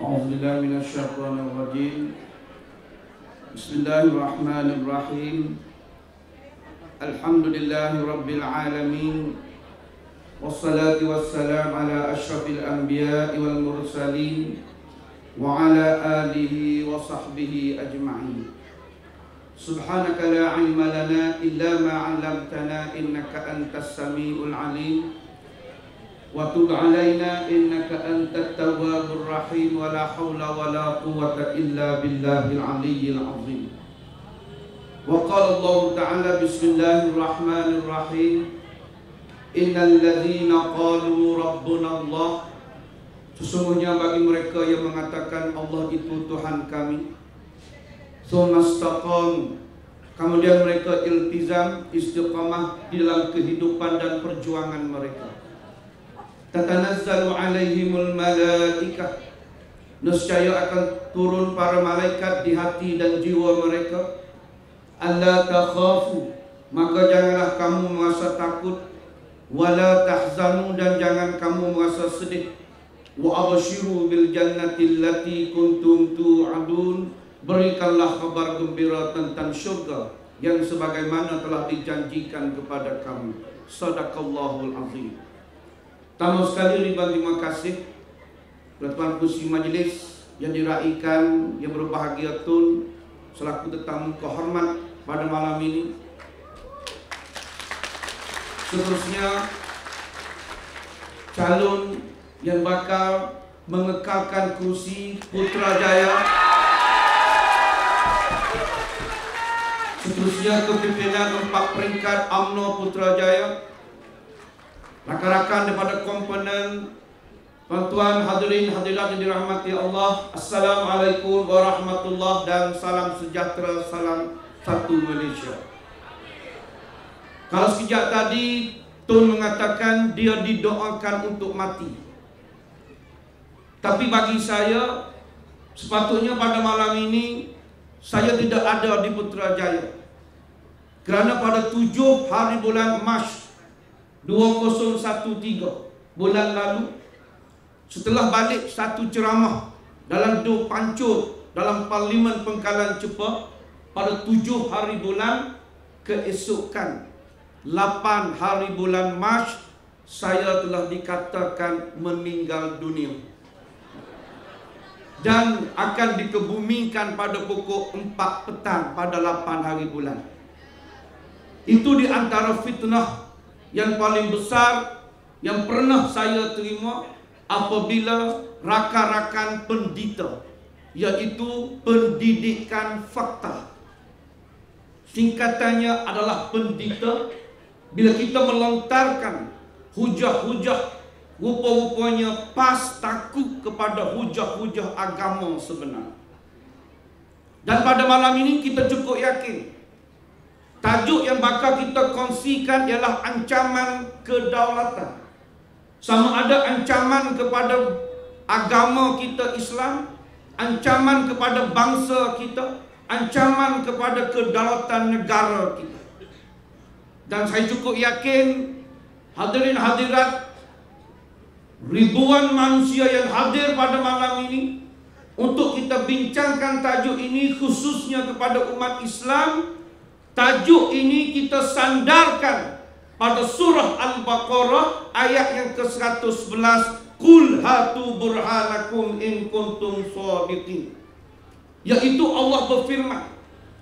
A'udzubillahi minasyaitonir rajim. Bismillahirrahmanirrahim. Alhamdulillahi rabbil alamin. Wassalatu wassalam ala asyrafil anbiya'i wal mursalin wa ala alihi wa sahbihi ajma'in. Subhanaka la ilma lana illa ma 'allamtana innaka antas samiul alim. Wa tub 'alaina innaka antat tawwabur rahim wa la haula wa la quwwata illa billahil aliyyil azim. Wa qala Allah ta'ala bismillahirrahmanirrahim. Innal ladzina qalu rabbuna Allah, sesungguhnya bagi mereka yang mengatakan Allah itu Tuhan kami, tsumastaqam, kemudian mereka iltizam istiqamah di dalam kehidupan dan perjuangan mereka, tatanazzalu alaihimul malaikah, nescaya akan turun para malaikat di hati dan jiwa mereka, alla takhafu, maka janganlah kamu merasa takut, wala tahzanu, dan jangan kamu merasa sedih, wa abshiru bil jannati allati kuntum tu'adun, berikanlah kabar gembira tentang syurga yang sebagaimana telah dijanjikan kepada kamu. Sadaqallahul azim. Pertama sekali ribuan terima kasih kepada Tuan Kursi Majlis yang diraikan, yang berbahagia Tun selaku tetamu kehormat pada malam ini. Seterusnya calon yang bakal mengekalkan kursi Putrajaya. Seterusnya kepimpinan 4 peringkat UMNO Putrajaya. Rakan-rakan daripada komponen, tuan-tuan hadirin hadirat yang dirahmati Allah, Assalamualaikum warahmatullahi dan salam sejahtera, salam satu Malaysia. Kalau sekejap tadi Tun mengatakan dia didoakan untuk mati, tapi bagi saya sepatutnya pada malam ini saya tidak ada di Putrajaya, kerana pada 7 hari bulan Mac 2013 bulan lalu, setelah balik satu ceramah dalam dua pancur dalam Parlimen Pengkalan Cepa pada 7 hari bulan, keesokan 8 hari bulan Mac saya telah dikatakan meninggal dunia dan akan dikebumikan pada pukul 4 petang pada 8 hari bulan. Itu di antara fitnah yang paling besar yang pernah saya terima apabila rakan-rakan pendeta, yaitu pendidikan fakta. Singkatannya adalah pendeta. Bila kita melontarkan hujah-hujah, rupa-rupanya pas takut kepada hujah-hujah agama sebenar. Dan pada malam ini kita cukup yakin tajuk yang bakal kita kongsikan ialah ancaman kedaulatan. Sama ada ancaman kepada agama kita Islam, ancaman kepada bangsa kita, ancaman kepada kedaulatan negara kita. Dan saya cukup yakin hadirin hadirat, ribuan manusia yang hadir pada malam ini untuk kita bincangkan tajuk ini khususnya kepada umat Islam. Tajuk ini kita sandarkan pada surah Al-Baqarah ayat yang ke-111, Qul hatu burhanakum in kuntum shadiqin. Yaitu Allah berfirman,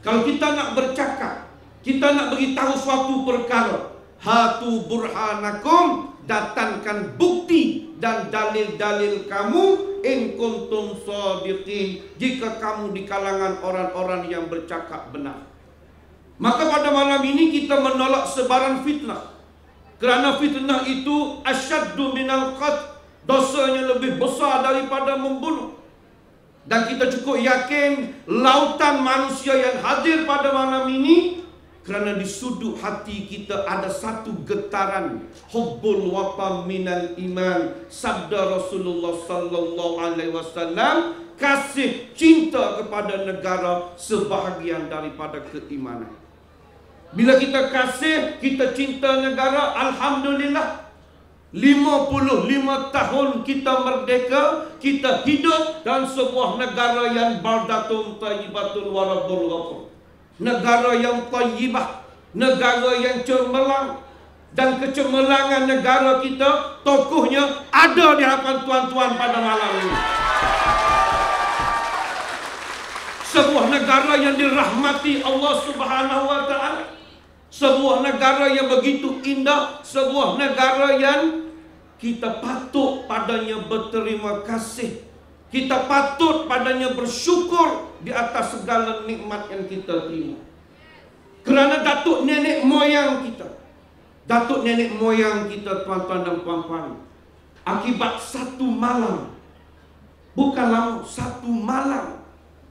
kalau kita nak bercakap, kita nak beritahu suatu perkara, hatu burhanakum, datangkan bukti dan dalil-dalil kamu, in kuntum shadiqin, jika kamu di kalangan orang-orang yang bercakap benar. Maka pada malam ini kita menolak sebaran fitnah, kerana fitnah itu asyaddu minal qatl, dosanya lebih besar daripada membunuh. Dan kita cukup yakin lautan manusia yang hadir pada malam ini, kerana di sudut hati kita ada satu getaran hubbul watan minal iman. Sabda Rasulullah sallallahu alaihi wasallam, kasih cinta kepada negara sebahagian daripada keimanan. Bila kita kasih, kita cinta negara, alhamdulillah. 55 tahun kita merdeka, kita hidup dalam sebuah negara yang baldatun tayyibatun wa rabbul ghafur. Negara yang tayyibah, negara yang cemerlang. Dan kecemerlangan negara kita, tokohnya ada di hadapan tuan-tuan pada malam ini. Sebuah negara yang dirahmati Allah Subhanahu wa ta'ala. Sebuah negara yang begitu indah. Sebuah negara yang kita patut padanya berterima kasih. Kita patut padanya bersyukur di atas segala nikmat yang kita terima. Kerana datuk nenek moyang kita, datuk nenek moyang kita, tuan-tuan dan puan-puan, akibat satu malam, bukan lama, satu malam,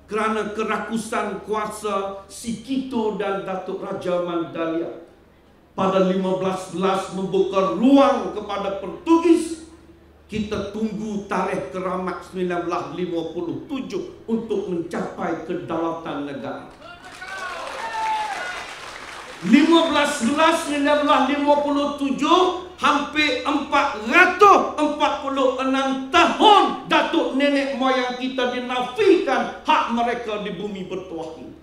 kerana kerakusan kuasa Si Kito dan Datuk Raja Mandalia pada 1511 membuka ruang kepada Portugis. Kita tunggu tarikh keramat 1957 untuk mencapai kedaulatan negara. 1957 hampir 446 tahun datuk nenek moyang kita dinafikan hak mereka di bumi bertuah ini.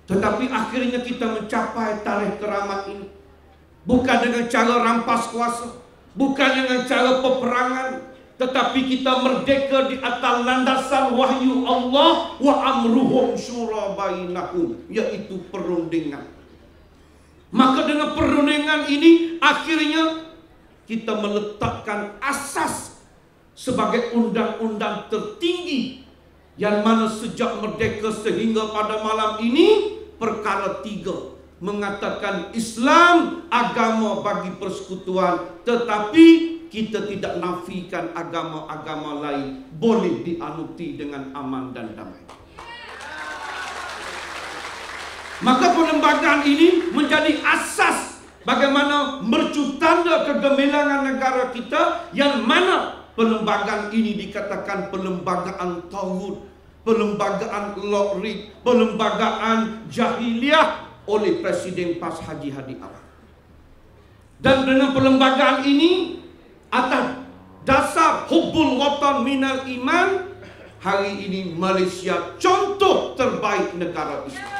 Tetapi akhirnya kita mencapai tarikh keramat ini bukan dengan cara rampas kuasa, bukan dengan cara peperangan, tetapi kita merdeka di atas landasan wahyu Allah, wa amruhum syura bainahum, yaitu perundingan. Maka dengan perundingan ini akhirnya kita meletakkan asas sebagai undang-undang tertinggi, yang mana sejak merdeka sehingga pada malam ini perkara 3 mengatakan Islam agama bagi persekutuan, tetapi kita tidak nafikan agama-agama lain boleh dianuti dengan aman dan damai. Maka perlembagaan ini menjadi asas bagaimana mercu tanda kegemilangan negara kita, yang mana perlembagaan ini dikatakan perlembagaan tauhid, perlembagaan lokrik, perlembagaan jahiliyah oleh Presiden PAS Haji Hadi Arab. Dan dengan perlembagaan ini atas dasar hubbul watan minal iman, hari ini Malaysia contoh terbaik negara Islam.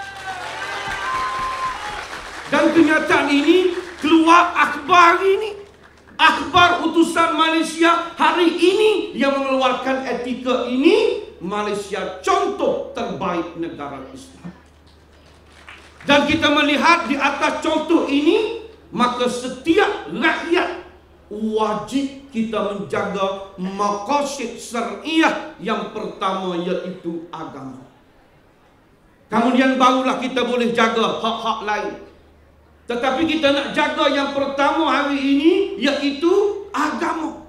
Dan kenyataan ini keluar akhbar ini, akhbar utusan Malaysia hari ini yang mengeluarkan etika ini, Malaysia contoh terbaik negara Islam. Dan kita melihat di atas contoh ini, maka setiap rakyat wajib kita menjaga maqasid syariah yang pertama, iaitu agama. Kemudian barulah kita boleh jaga hak-hak lain. Tetapi kita nak jaga yang pertama hari ini, iaitu agama.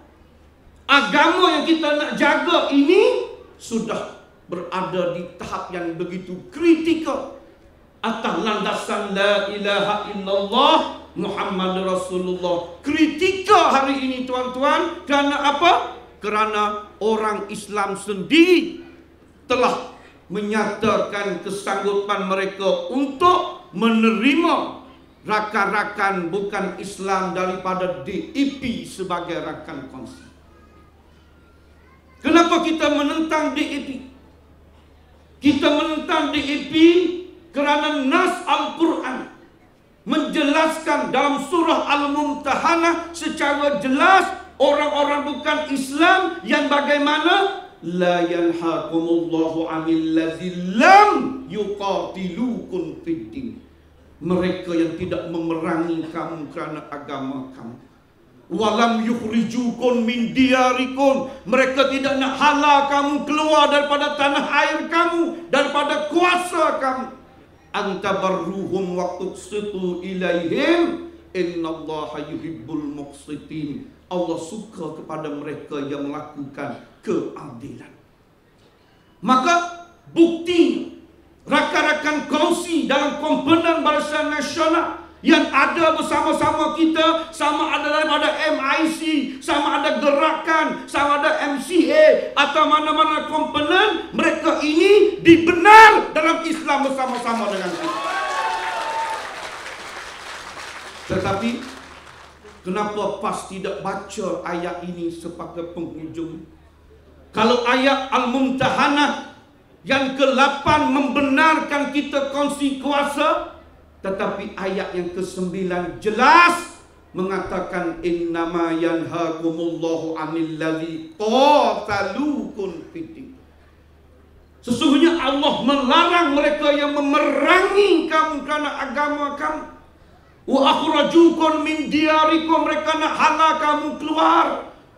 Agama yang kita nak jaga ini sudah berada di tahap yang begitu kritikal, atas landasan la ilaha illallah Muhammad Rasulullah. Kritikal hari ini tuan-tuan, kerana apa? Kerana orang Islam sendiri telah menyatakan kesanggupan mereka untuk menerima rakan-rakan bukan Islam daripada DAP sebagai rakan kongsi. Kenapa kita menentang DAP? Kita menentang DAP kerana nas Al-Quran menjelaskan dalam surah Al-Mumtahanah secara jelas, orang-orang bukan Islam yang bagaimana la yanhaqumullahu 'anil ladzina lam yuqatilukum fid din. Mereka yang tidak memerangi kamu kerana agama kamu. Walam yukhrijukum min diyarikum. Mereka tidak nak halau kamu keluar daripada tanah air kamu, daripada kuasa kamu. Antabarruhum wa tuqsitu ilaihim innallaha yuhibbul muqsitin. Allah suka kepada mereka yang melakukan keadilan. Maka bukti rakan-rakan kongsi dalam komponen Barisan Nasional yang ada bersama-sama kita, sama ada daripada MIC, sama ada gerakan, sama ada MCA atau mana-mana komponen, mereka ini dibenar dalam Islam bersama-sama dengan kita. Tetapi Kenapa PAS tidak baca ayat ini sebagai penghujung? Kalau ayat Al-Mumtahanah yang ke-8 membenarkan kita kongsi kuasa, tetapi ayat yang ke-9 jelas mengatakan innama yanhakumullahu 'anil ladzi qatalukum fiddin. Sesungguhnya Allah melarang mereka yang memerangi kamu karena agama kamu. Wa akhrajukum min diyarikum, mereka nak halau kamu keluar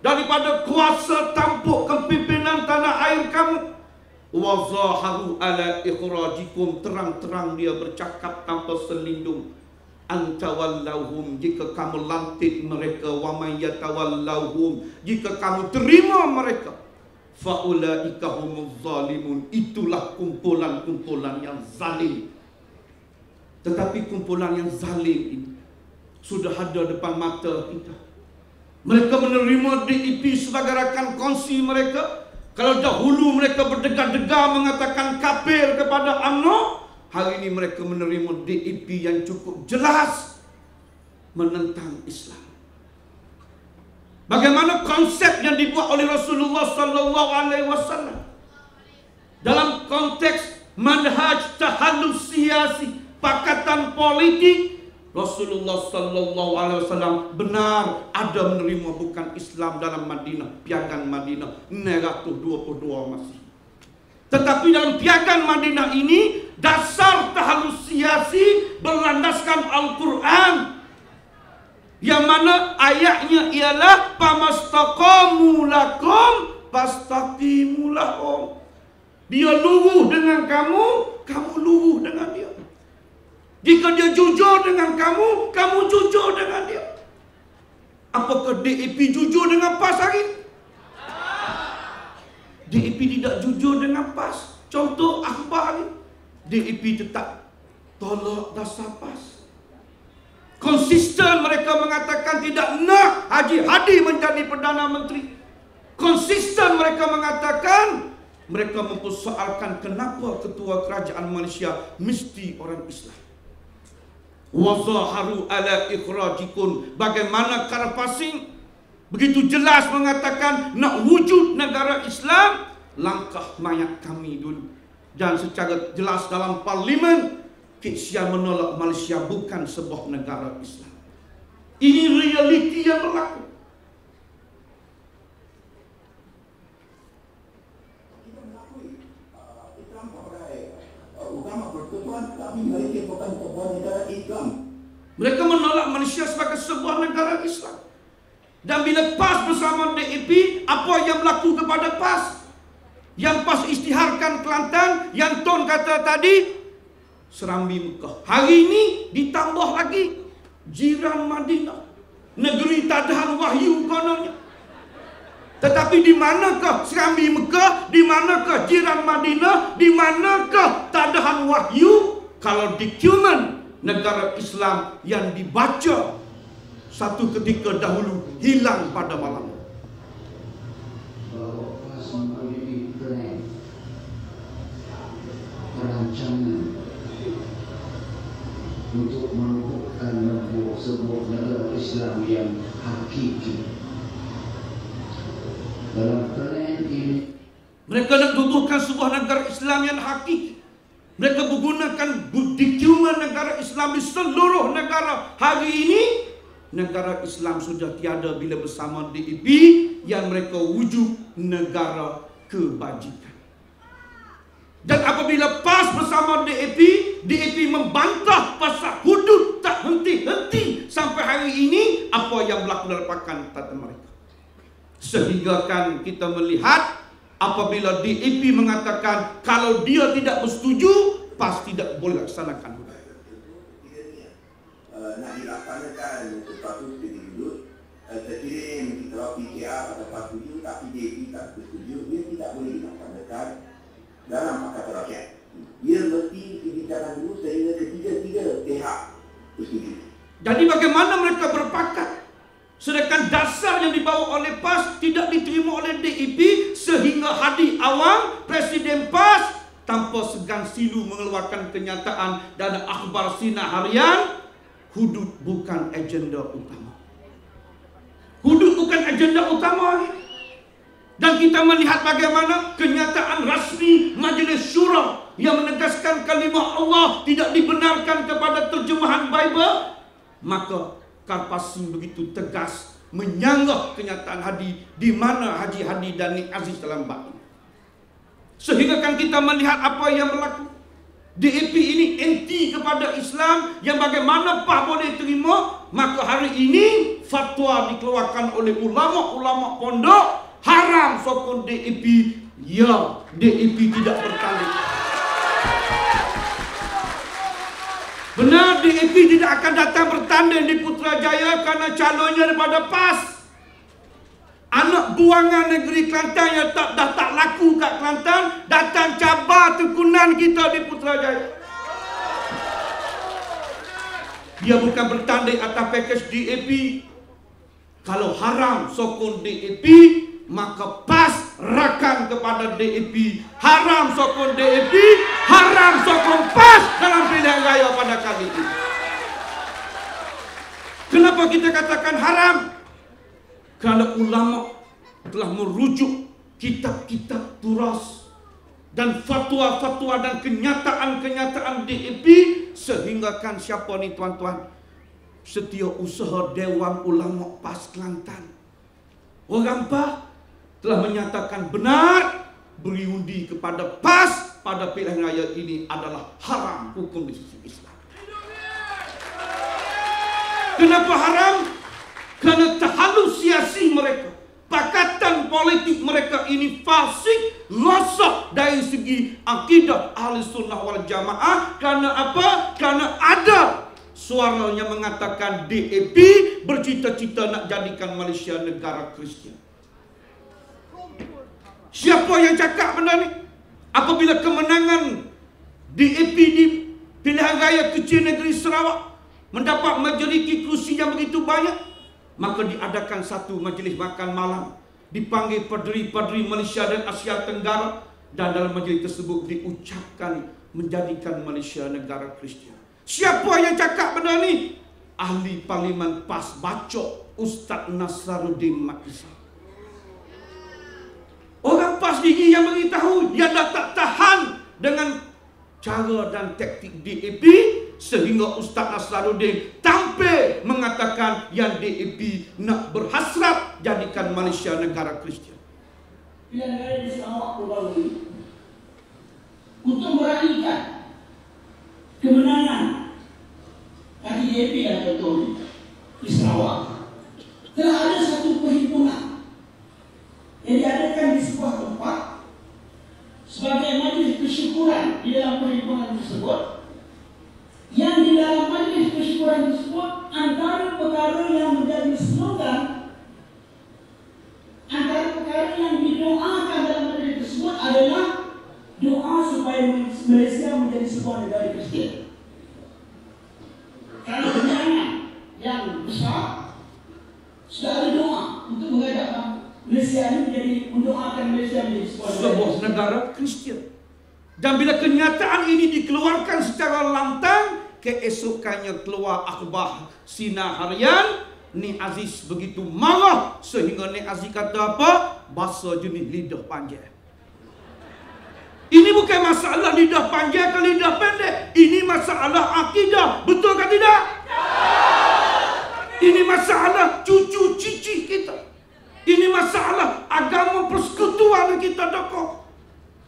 daripada kuasa tampuk kepimpinan tanah air kamu. Wa zaharu ala ikhrajikum, terang-terang dia bercakap tanpa selindung. Antawallahum, jika kamu lantik mereka, wa may yatawallahum, jika kamu terima mereka, faulaika humuz zalimun, itulah kumpulan-kumpulan yang zalim. Tetapi kumpulan yang zalim ini sudah ada depan mata kita. Mereka menerima DAP sebagai rakan kongsi mereka. Kalau dahulu mereka berdegar-degar mengatakan kafir kepada UMNO, hari ini mereka menerima DAP yang cukup jelas menentang Islam. Bagaimana konsep yang dibuat oleh Rasulullah sallallahu alaihi wasallam dalam konteks manhaj tahallus siasi, pakatan politik, Rasulullah sallallahu alaihi wasallam benar ada menerima bukan Islam dalam Madinah, piagam Madinah 922 masih. Tetapi dalam piagam Madinah ini dasar tahallus siasi berlandaskan Al-Quran, yang mana ayatnya ialah pamastaqamu lakum fastaqimu lahum. Dia luruh dengan kamu, kamu luruh dengan dia. Jika dia jujur dengan kamu, kamu jujur dengan dia. Apakah DAP jujur dengan PAS hari ini? DAP tidak jujur dengan PAS. Contoh akhbar hari ini, DAP tetap tolak dasar PAS. Konsisten mereka mengatakan tidak nak Haji Hadi menjadi Perdana Menteri. Konsisten mereka mengatakan, mereka mempersoalkan kenapa ketua kerajaan Malaysia mesti orang Islam. Wazaharu ala ikhrajikum, bagaimana Karapasing begitu jelas mengatakan nak wujud negara Islam, langkah mayat kami dulu. Dan secara jelas dalam parlimen, Kek Sian menolak Malaysia bukan sebuah negara Islam. Ini realiti yang berlaku. Kita mengakui Islam sebagai utama persekutuan, tapi Malaysia bukan sebuah negara Islam. Mereka menolak Malaysia sebagai sebuah negara Islam. Dan bila PAS bersama DAP, apa yang berlaku kepada PAS? Yang PAS isytiharkan Kelantan, yang Tun kata tadi Serambi Mekah. Hari ini ditambah lagi jiran Madinah, negeri tadahan wahyu kononnya. Tetapi di manakah Serambi Mekah? Di manakah jiran Madinah? Di manakah tadahan wahyu? Kalau dokumen negara Islam yang dibaca satu ketika dahulu hilang pada malam. Bahwa PAS memiliki plan perancangan untuk menumbuhkan sebuah negara Islam yang hakiki. Dalam plan ini, mereka nak tubuhkan sebuah negara Islam yang hakiki. Mereka menggunakan dokumen negara Islam di seluruh negara. Hari ini negara Islam sudah tiada bila bersama DAP yang mereka wujud negara kebajikan. Dan apabila PAS bersama DAP, DAP membantah pasal hudud tak henti-henti sampai hari ini, apa yang berlaku dalam pakatan tata mereka. Sehingga kan kita melihat apabila DAP mengatakan kalau dia tidak bersetuju, PAS tidak boleh laksanakan hudud. Nak dilaksanakan sesuatu studi hudud, sekiranya kita PKR atau PAS setuju, tapi DAP tak setuju, dia tidak boleh dilaksanakan dalam Pakatan Rakyat. Dia mesti dibicarakan dulu sehingga ketiga-tiga pihak bersetuju. Jadi bagaimana mereka berpakat? Sedangkan dasar yang dibawa oleh PAS tidak diterima oleh DAP, sehingga Hadi Awang, Presiden PAS, tanpa segan silu mengeluarkan kenyataan dan akhbar Sinar Harian, hudud bukan agenda utama. Hudud bukan agenda utama lagi. Dan kita melihat bagaimana kenyataan rasmi Majlis Syura yang menegaskan kalimah Allah tidak dibenarkan kepada terjemahan Bible. Maka Karpasi begitu tegas menyanggah kenyataan Hadi di mana Haji Hadi dan Nik Aziz dalam bab ini. Sehingga kan kita melihat apa yang berlaku. DAP ini anti kepada Islam yang bagaimana PAH boleh terima. Maka hari ini fatwa dikeluarkan oleh ulama-ulama pondok haram sokong DAP. Ya, DAP tidak bertanding. Benar, DAP tidak akan datang bertanding di Putrajaya karena calonnya daripada PAS. Anak buangan negeri Kelantan yang dah tak laku kat Kelantan datang cabar tekunan kita di Putrajaya. Dia bukan bertanding atas pakej DAP. Kalau haram sokong DAP, maka PAS rakan kepada DAP. Haram sokong DAP, haram sokong PAS dalam pilihan raya pada kali ini. Kenapa kita katakan haram? Kerana ulama telah merujuk kitab-kitab turas dan fatwa-fatwa dan kenyataan-kenyataan DAP, sehingga kan siapa ni tuan-tuan? Setiausaha Dewan Ulama PAS Kelantan, orang PAS telah menyatakan benar berundi kepada PAS pada pilihan raya ini adalah haram hukum di sisi Islam. Kenapa haram? Kerana terhalusiasi mereka, pakatan politik mereka ini fasik, rosak dari segi akidah Ahli Sunnah wal Jamaah. Kerana apa? Kerana ada suaranya mengatakan DAP bercita-cita nak jadikan Malaysia negara Kristian. Siapa yang cakap benda ni? Apabila kemenangan DAP di pilihan raya kecil negeri Sarawak mendapat majoriti kursi yang begitu banyak, maka diadakan satu majlis makan malam, dipanggil padri-padri Malaysia dan Asia Tenggara, dan dalam majlis tersebut diucapkan menjadikan Malaysia negara Kristian. Siapa yang cakap benda ni? Ahli Parlimen PAS Bacok, Ustaz Nasaruddin Mat Isa. Orang PAS gigi yang beritahu, yang dah tak tahan dengan cara dan taktik DAP, sehingga Ustaz Nasaruddin tampil mengatakan yang DAP nak berhasrat jadikan Malaysia negara Kristian. Pilihan raya di Sarawak baru ini untuk meraihkan kemenangan kaki DAP yang betul di Sarawak, telah ada satu perhimpunan yang diadakan di sebuah tempat sebagai majlis kesyukuran di dalam perhimpunan tersebut, yang di dalam majlis kesyukuran tersebut antara perkara yang menjadi slogan, antara perkara yang didoakan dalam majlis tersebut adalah doa supaya Malaysia menjadi sebuah negara Kristian. Kerana kemenangan yang besar, sudah ada doa untuk mengadakan Malaysia ini menjadi, mendoakan Malaysia menjadi sebuah negara Kristian. Dan bila kenyataan ini dikeluarkan secara lantang, keesokannya keluar akhbar Sinar Harian, Nik Aziz begitu marah sehingga Nik Aziz kata apa? Bahasa jenis lidah panjang. Ini bukan masalah lidah panjang ke lidah pendek. Ini masalah akidah. Betul ke tidak? Ini masalah cucu cici kita. Ini masalah agama persekutuan yang kita dokong.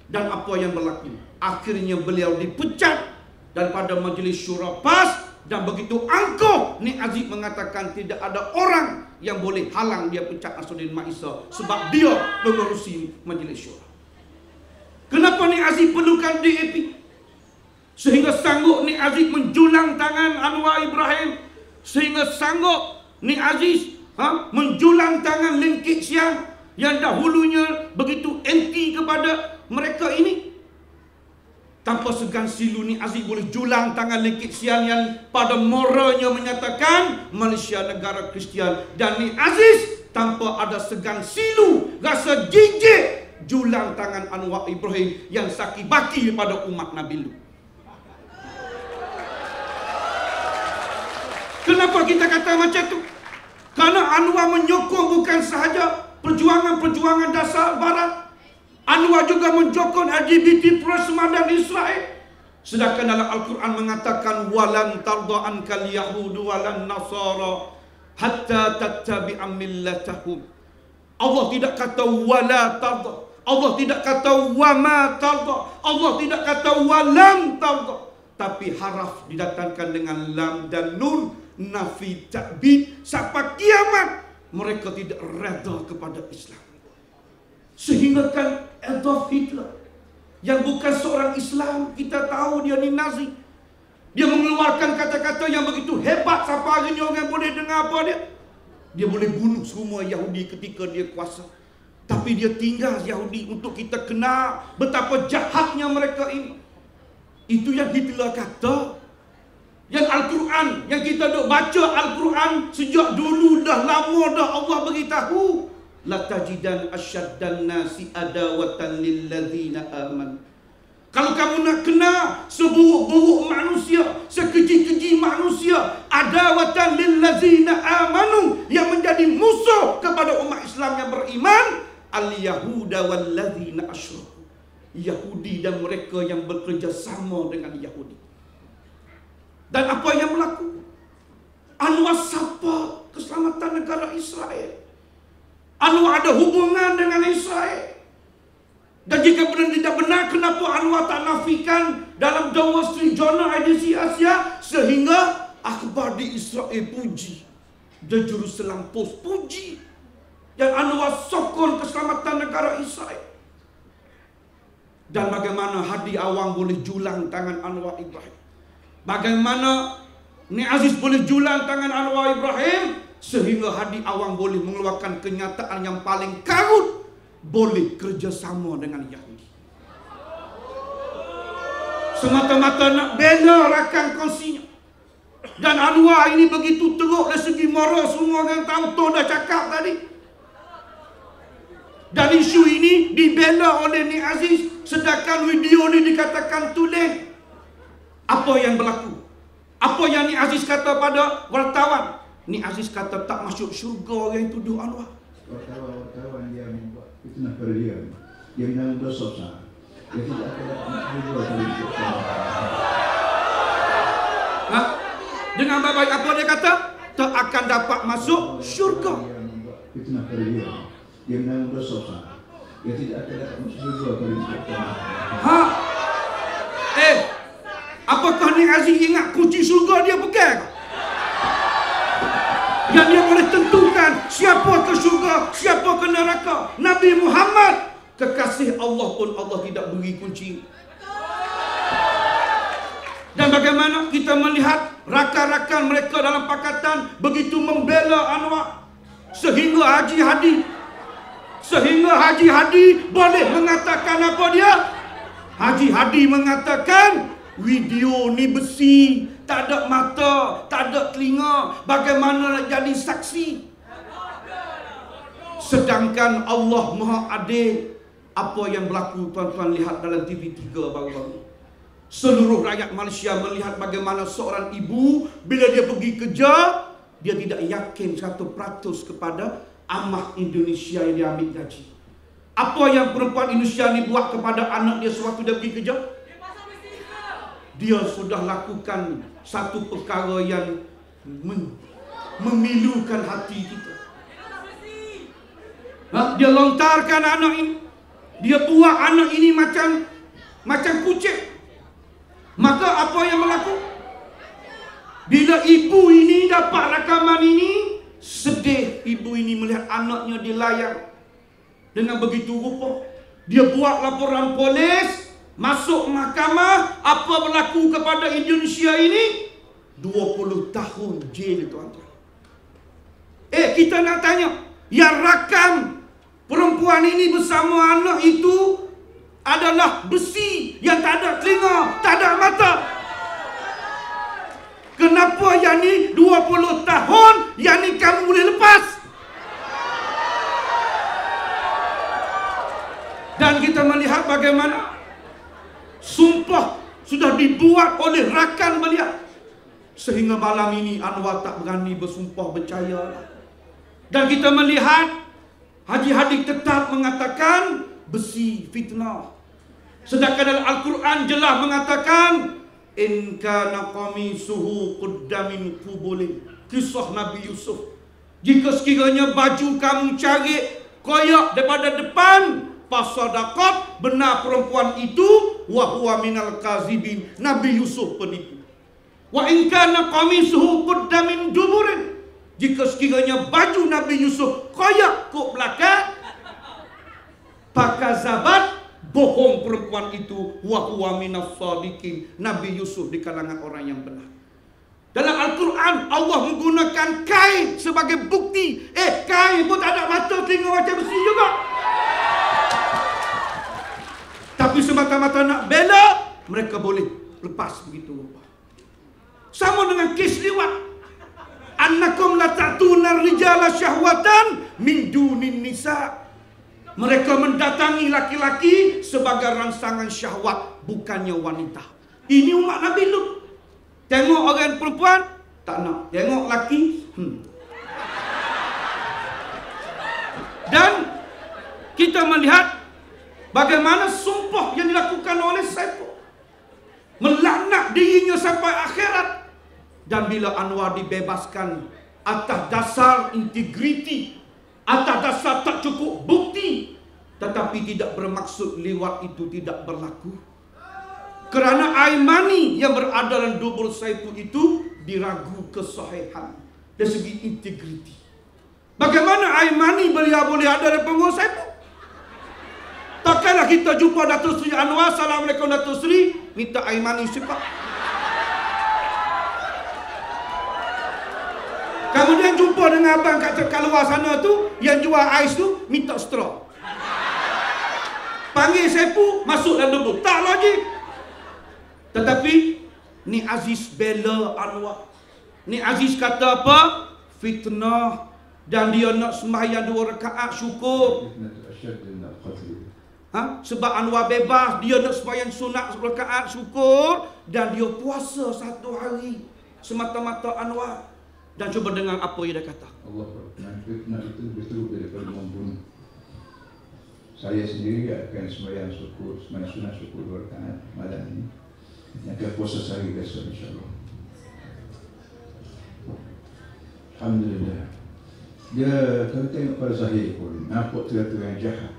Dan apa yang berlaku? Akhirnya beliau dipecat daripada Majlis Syura PAS. Dan begitu angkuh, Nik Aziz mengatakan tidak ada orang yang boleh halang dia pecat Nasaruddin Mat Isa, sebab dia pengerusi Majlis Syura. Kenapa Nik Aziz perlukan DAP? Sehingga sanggup Nik Aziz menjulang tangan Anwar Ibrahim. Sehingga sanggup Nik Aziz menjulang tangan Lim Kit Siang yang dahulunya begitu anti kepada mereka ini. Tanpa segan silu, Nik Aziz boleh julang tangan Lim Kit Siang yang pada moralnya menyatakan Malaysia negara Kristian. Dan Nik Aziz tanpa ada segan silu, rasa jijik, julang tangan Anwar Ibrahim yang saki baki pada umat Nabi Lut. Kenapa kita kata macam tu? Karena Anwar menyokong bukan sahaja perjuangan-perjuangan dasar Barat, Anwar juga menyokong LGBT plus dan Israel. Sedangkan dalam Al-Quran mengatakan walan tarda ankal yahudu walan nasara hatta tattabi'a millatahum. Allah tidak kata wala tarda, Allah tidak kata wama tarda, Allah tidak kata walam tarda, tapi haraf didatangkan dengan lam dan nun, nafi ta'bid. Sampai kiamat mereka tidak reda kepada Islam. Sehingga kan Adolf Hitler yang bukan seorang Islam, kita tahu dia ni Nazi, dia mengeluarkan kata-kata yang begitu hebat. Sampai hari ni orang boleh dengar apa dia. Dia boleh bunuh semua Yahudi ketika dia kuasa. Tapi dia tinggal Yahudi untuk kita kenal betapa jahatnya mereka ini. Itu yang Hitler kata. Yang Al-Quran, yang kita duk baca Al-Quran sejak dulu dah lama dah Allah beritahu. La tajidan asyaddan nasi adawatan lil ladzina aman. Kalau kamu nak kenal seburuk-buruk manusia, sekeji-keji manusia, adawatan lil ladzina amanu, yang menjadi musuh kepada umat Islam yang beriman, al yahuda wal ladzina asyraku. Yahudi dan mereka yang bekerja sama dengan Yahudi. Dan apa yang berlaku? Anwar sapa keselamatan negara Israel. Anwar ada hubungan dengan Israel. Dan jika benar tidak benar, kenapa Anwar tak nafikan dalam The Wall Street Journal edisi Asia, sehingga akhbar di Israel puji, The Jerusalem Post puji, dan Anwar sokong keselamatan negara Israel. Dan bagaimana Hadi Awang boleh julang tangan Anwar Ibrahim, bagaimana Ni Aziz boleh julang tangan Anwar Ibrahim, sehingga Hadi Awang boleh mengeluarkan kenyataan yang paling karut, boleh kerjasama dengan Yahudi. Semata-mata nak bela rakan kongsinya. Dan Anwar ini begitu teruk dari segi moral, semua orang tahu, Tuan dah cakap tadi. Dan isu ini dibela oleh Ni Aziz, sedangkan video ni dikatakan tulen. Apa yang berlaku? Apa yang Ni Aziz kata pada wartawan? Ni Aziz kata tak masuk syurga orang yang tuduh Anwar. Wartawan yang membuat fitnah pada dia, yang dalam dosa, dia tidak akan berbuat Ha? Dengan baik-baik apa dia kata? Tak akan dapat masuk syurga. Yang membuat fitnah pada dia, yang dalam dosa, dia tidak akan dapat masuk syurga. Ha? Apakah Ni Aziz ingat kunci syurga dia pegang? Yang dia boleh tentukan siapa ke syurga, siapa ke neraka. Nabi Muhammad, kekasih Allah pun Allah tidak beri kunci. Dan bagaimana kita melihat rakan-rakan mereka dalam pakatan begitu membela Anwar, sehingga Haji Hadi boleh mengatakan apa dia? Haji Hadi mengatakan video ni besi, tak ada mata, tak ada telinga, bagaimana nak jadi saksi? Sedangkan Allah Maha Adil. Apa yang berlaku tuan-tuan lihat dalam TV3 baru-baru. Seluruh rakyat Malaysia melihat bagaimana seorang ibu bila dia pergi kerja, dia tidak yakin 100% kepada amah Indonesia yang dia ambil gaji. Apa yang perempuan Indonesia ni buat kepada anak dia sewaktu dia pergi kerja? Dia sudah lakukan satu perkara yang memilukan hati kita. Dia lontarkan anak ini. Dia buat anak ini macam kucing. Maka apa yang berlaku? Bila ibu ini dapat rakaman ini, sedih ibu ini melihat anaknya dilayar dengan begitu rupa. Dia buat laporan polis, masuk mahkamah. Apa berlaku kepada Indonesia ini? 20 tahun jail, tuan-tuan. Kita nak tanya, yang rakam perempuan ini bersama anak itu adalah besi yang tak ada telinga, tak ada mata. Kenapa yang ni 20 tahun, yang ni kamu boleh lepas? Dan kita melihat bagaimana sumpah sudah dibuat oleh rakan beliau, sehingga malam ini Anwar tak berani bersumpah berjaya. Dan kita melihat Haji Hadi tetap mengatakan besi fitnah. Sedangkan dalam Al-Quran jelas mengatakan in kana qamisuhu qudda min qubulin. Kisah Nabi Yusuf. Jika sekiranya baju kamu cari koyak daripada depan, fasadaqat, benar perempuan itu, wa huwa minal kazibin, Nabi Yusuf penipu. Wa in kana qamisuhu qudda min duburin. Jika sekiranya baju Nabi Yusuf koyak ke belakang, fakazabat, bohong perempuan itu, wa huwa minas sadiqin, Nabi Yusuf di kalangan orang yang benar. Dalam Al-Quran Allah menggunakan kain sebagai bukti. Kain pun tak ada mata telinga macam besi juga. Tapi semata-mata nak bela, mereka boleh lepas begitu rupa. Sama dengan kes liwat. Annakum la ta'tuna rijala syahwatan min dunin nisa. Mereka mendatangi laki-laki sebagai rangsangan syahwat, bukannya wanita. Ini umat Nabi Lut. Tengok orang perempuan, tak nak. Tengok laki, Dan kita melihat bagaimana sumpah yang dilakukan oleh Saiful, melaknat dirinya sampai akhirat. Dan bila Anwar dibebaskan atas dasar integriti, atas dasar tak cukup bukti, tetapi tidak bermaksud liwat itu tidak berlaku. Kerana Aimani yang berada dalam dubur Saiful itu diragu kesahihan dari segi integriti. Bagaimana Aimani boleh ada dalam pengurus Saiful? Takkanlah kita jumpa Datuk Seri Anwar, Assalamualaikum Datuk Seri, minta Aimani sifat. Kemudian jumpa dengan abang kat luar sana tu, yang jual ais tu, minta straw. Panggil Saiful, masuk dalam dubur. Tak logik. Tetapi ni Aziz bela Anwar. Ni Aziz kata apa? Fitnah. Dan dia nak sembahyang 2 rakaat syukur. Sebab Anwar bebas, dia nak sembahyang sunat 1 rakaat syukur. Dan dia puasa 1 hari semata-mata Anwar. Dan cuba dengar apa yang dia kata. Allah fitnah itu betul daripada membunuh. Saya sendiri akan sembahyang syukur, sembahyang sunat syukur 2 rakaat malam ini. Yang akan puasa sehari besok insyaAllah. Alhamdulillah. Dia kalau tengok pada Zahir pun nampak terang-terang jahat.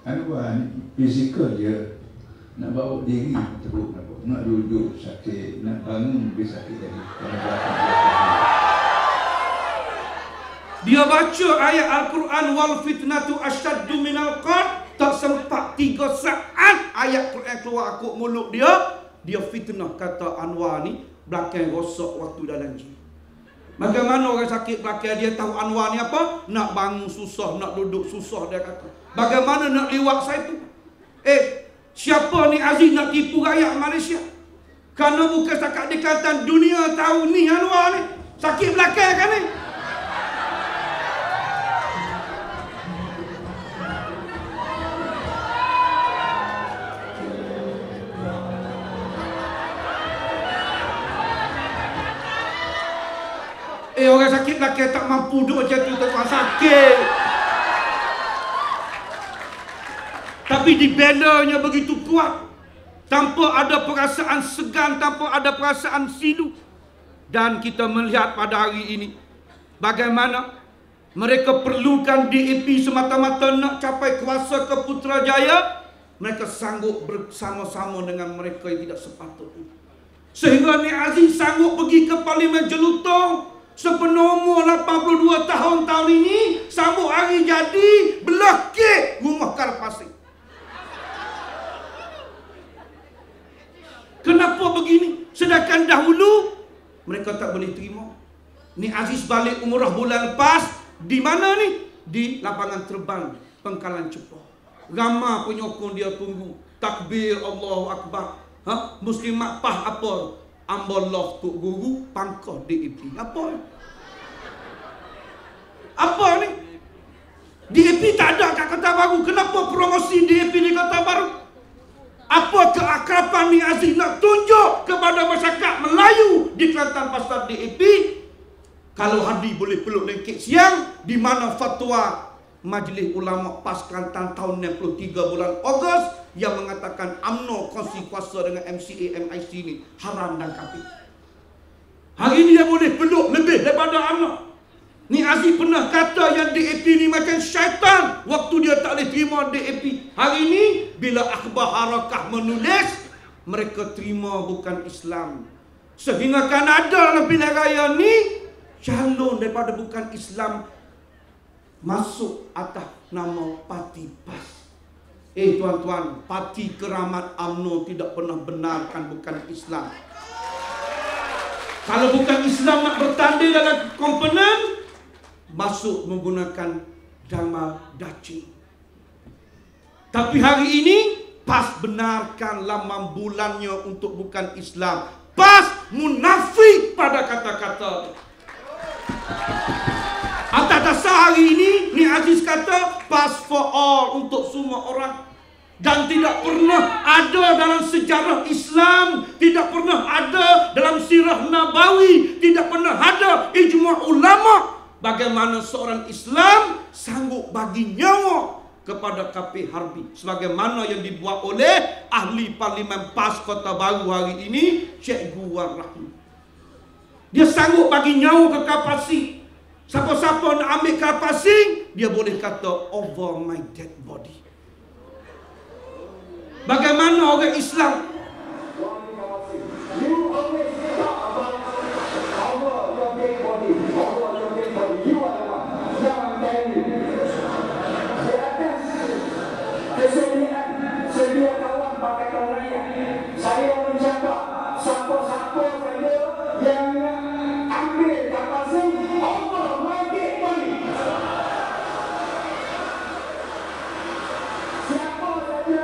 Anwar fizikal dia nak bawa diri teruk, nak duduk sakit, nak bangun lebih sakit lagi. Dia baca ayat Al-Quran wal fitnatu asyaddu minal qatl. Tak sempat 3 saat ayat Quran keluar akut mulut dia, dia fitnah kata Anwar ni belakang rosak waktu dalam jin. Bagaimana orang sakit belakang dia tahu Anwar ni apa? Nak bangun susah, nak duduk susah dia kata. Bagaimana nak liwat Saiful? Siapa ni Aziz nak tipu rakyat Malaysia? Kerana bukan setakat di Kelantan, dunia tahu ni Anwar ni sakit belakang kan ni. Orang sakit belakang tak mampu duduk macam tu, tak sakit. Tapi dibelanya begitu kuat, tanpa ada perasaan segan, tanpa ada perasaan silu. Dan kita melihat pada hari ini bagaimana mereka perlukan DAP semata-mata nak capai kuasa ke Putrajaya. Mereka sanggup bersama-sama dengan mereka yang tidak sepatutnya. Sehingga Nik Aziz sanggup pergi ke Parlimen Jelutong sepenuh umur 82 tahun ini, sambut hari jadi, belah kek rumah Karpasing. Kenapa begini? Sedangkan dahulu mereka tak boleh terima. Ni Aziz balik umrah bulan lepas. Di mana ni? Di lapangan terbang Pangkalan Cepoh. Ramai penyokong dia tunggu. Takbir Allahu Akbar. Muslimat pah apa? Amballah Tok Guru pangkah DAP. Apa ni? Apa ni? DAP tak ada kat Kota Baru. Kenapa promosi DAP di Kota Baru? Apa keakraban ni Aziz nak tunjuk kepada masyarakat Melayu di Kelantan pasal DAP? Kalau Hadi boleh peluk lengkit siang, di mana fatwa Majlis Ulama PAS Kelantan tahun 63 bulan Ogos yang mengatakan UMNO kongsi kuasa dengan MCA MIC ni haram dan kafir. Hari ini dia boleh peluk lebih daripada UMNO. Ni Aziz pernah kata yang DAP ni macam syaitan waktu dia tak boleh terima DAP. Hari ini bila akhbar harakah menulis, mereka terima bukan Islam. Sehingga kan ada dalam pilihan raya ni calon daripada bukan Islam masuk atas nama parti PAS. Tuan-tuan, parti keramat UMNO tidak pernah benarkan bukan Islam. Kalau bukan Islam nak bertanding dalam komponen, masuk menggunakan drama Daci. Tapi hari ini PAS benarkan laman bulannya untuk bukan Islam. PAS munafik pada kata-kata. Atas dasar hari ini, Ni Aziz kata PAS for all, untuk semua orang. Dan tidak pernah ada dalam sejarah Islam, tidak pernah ada dalam sirah Nabawi, tidak pernah ada ijma' ulama bagaimana seorang Islam sanggup bagi nyawa kepada kafir harbi, sebagaimana yang dibuat oleh ahli Parlimen PAS Kota Baru hari ini, Cikgu Wan Rahim. Dia sanggup bagi nyawa ke kapal asing. Siapa-siapa nak ambil kapal asing, dia boleh kata over my dead body. Bagaimana orang Islam? Sedia kawan Pakatan Rakyat, saya mencatat siapa-siapa saja yang ambil kapal asing, Allah bagi balik. Siapa saja,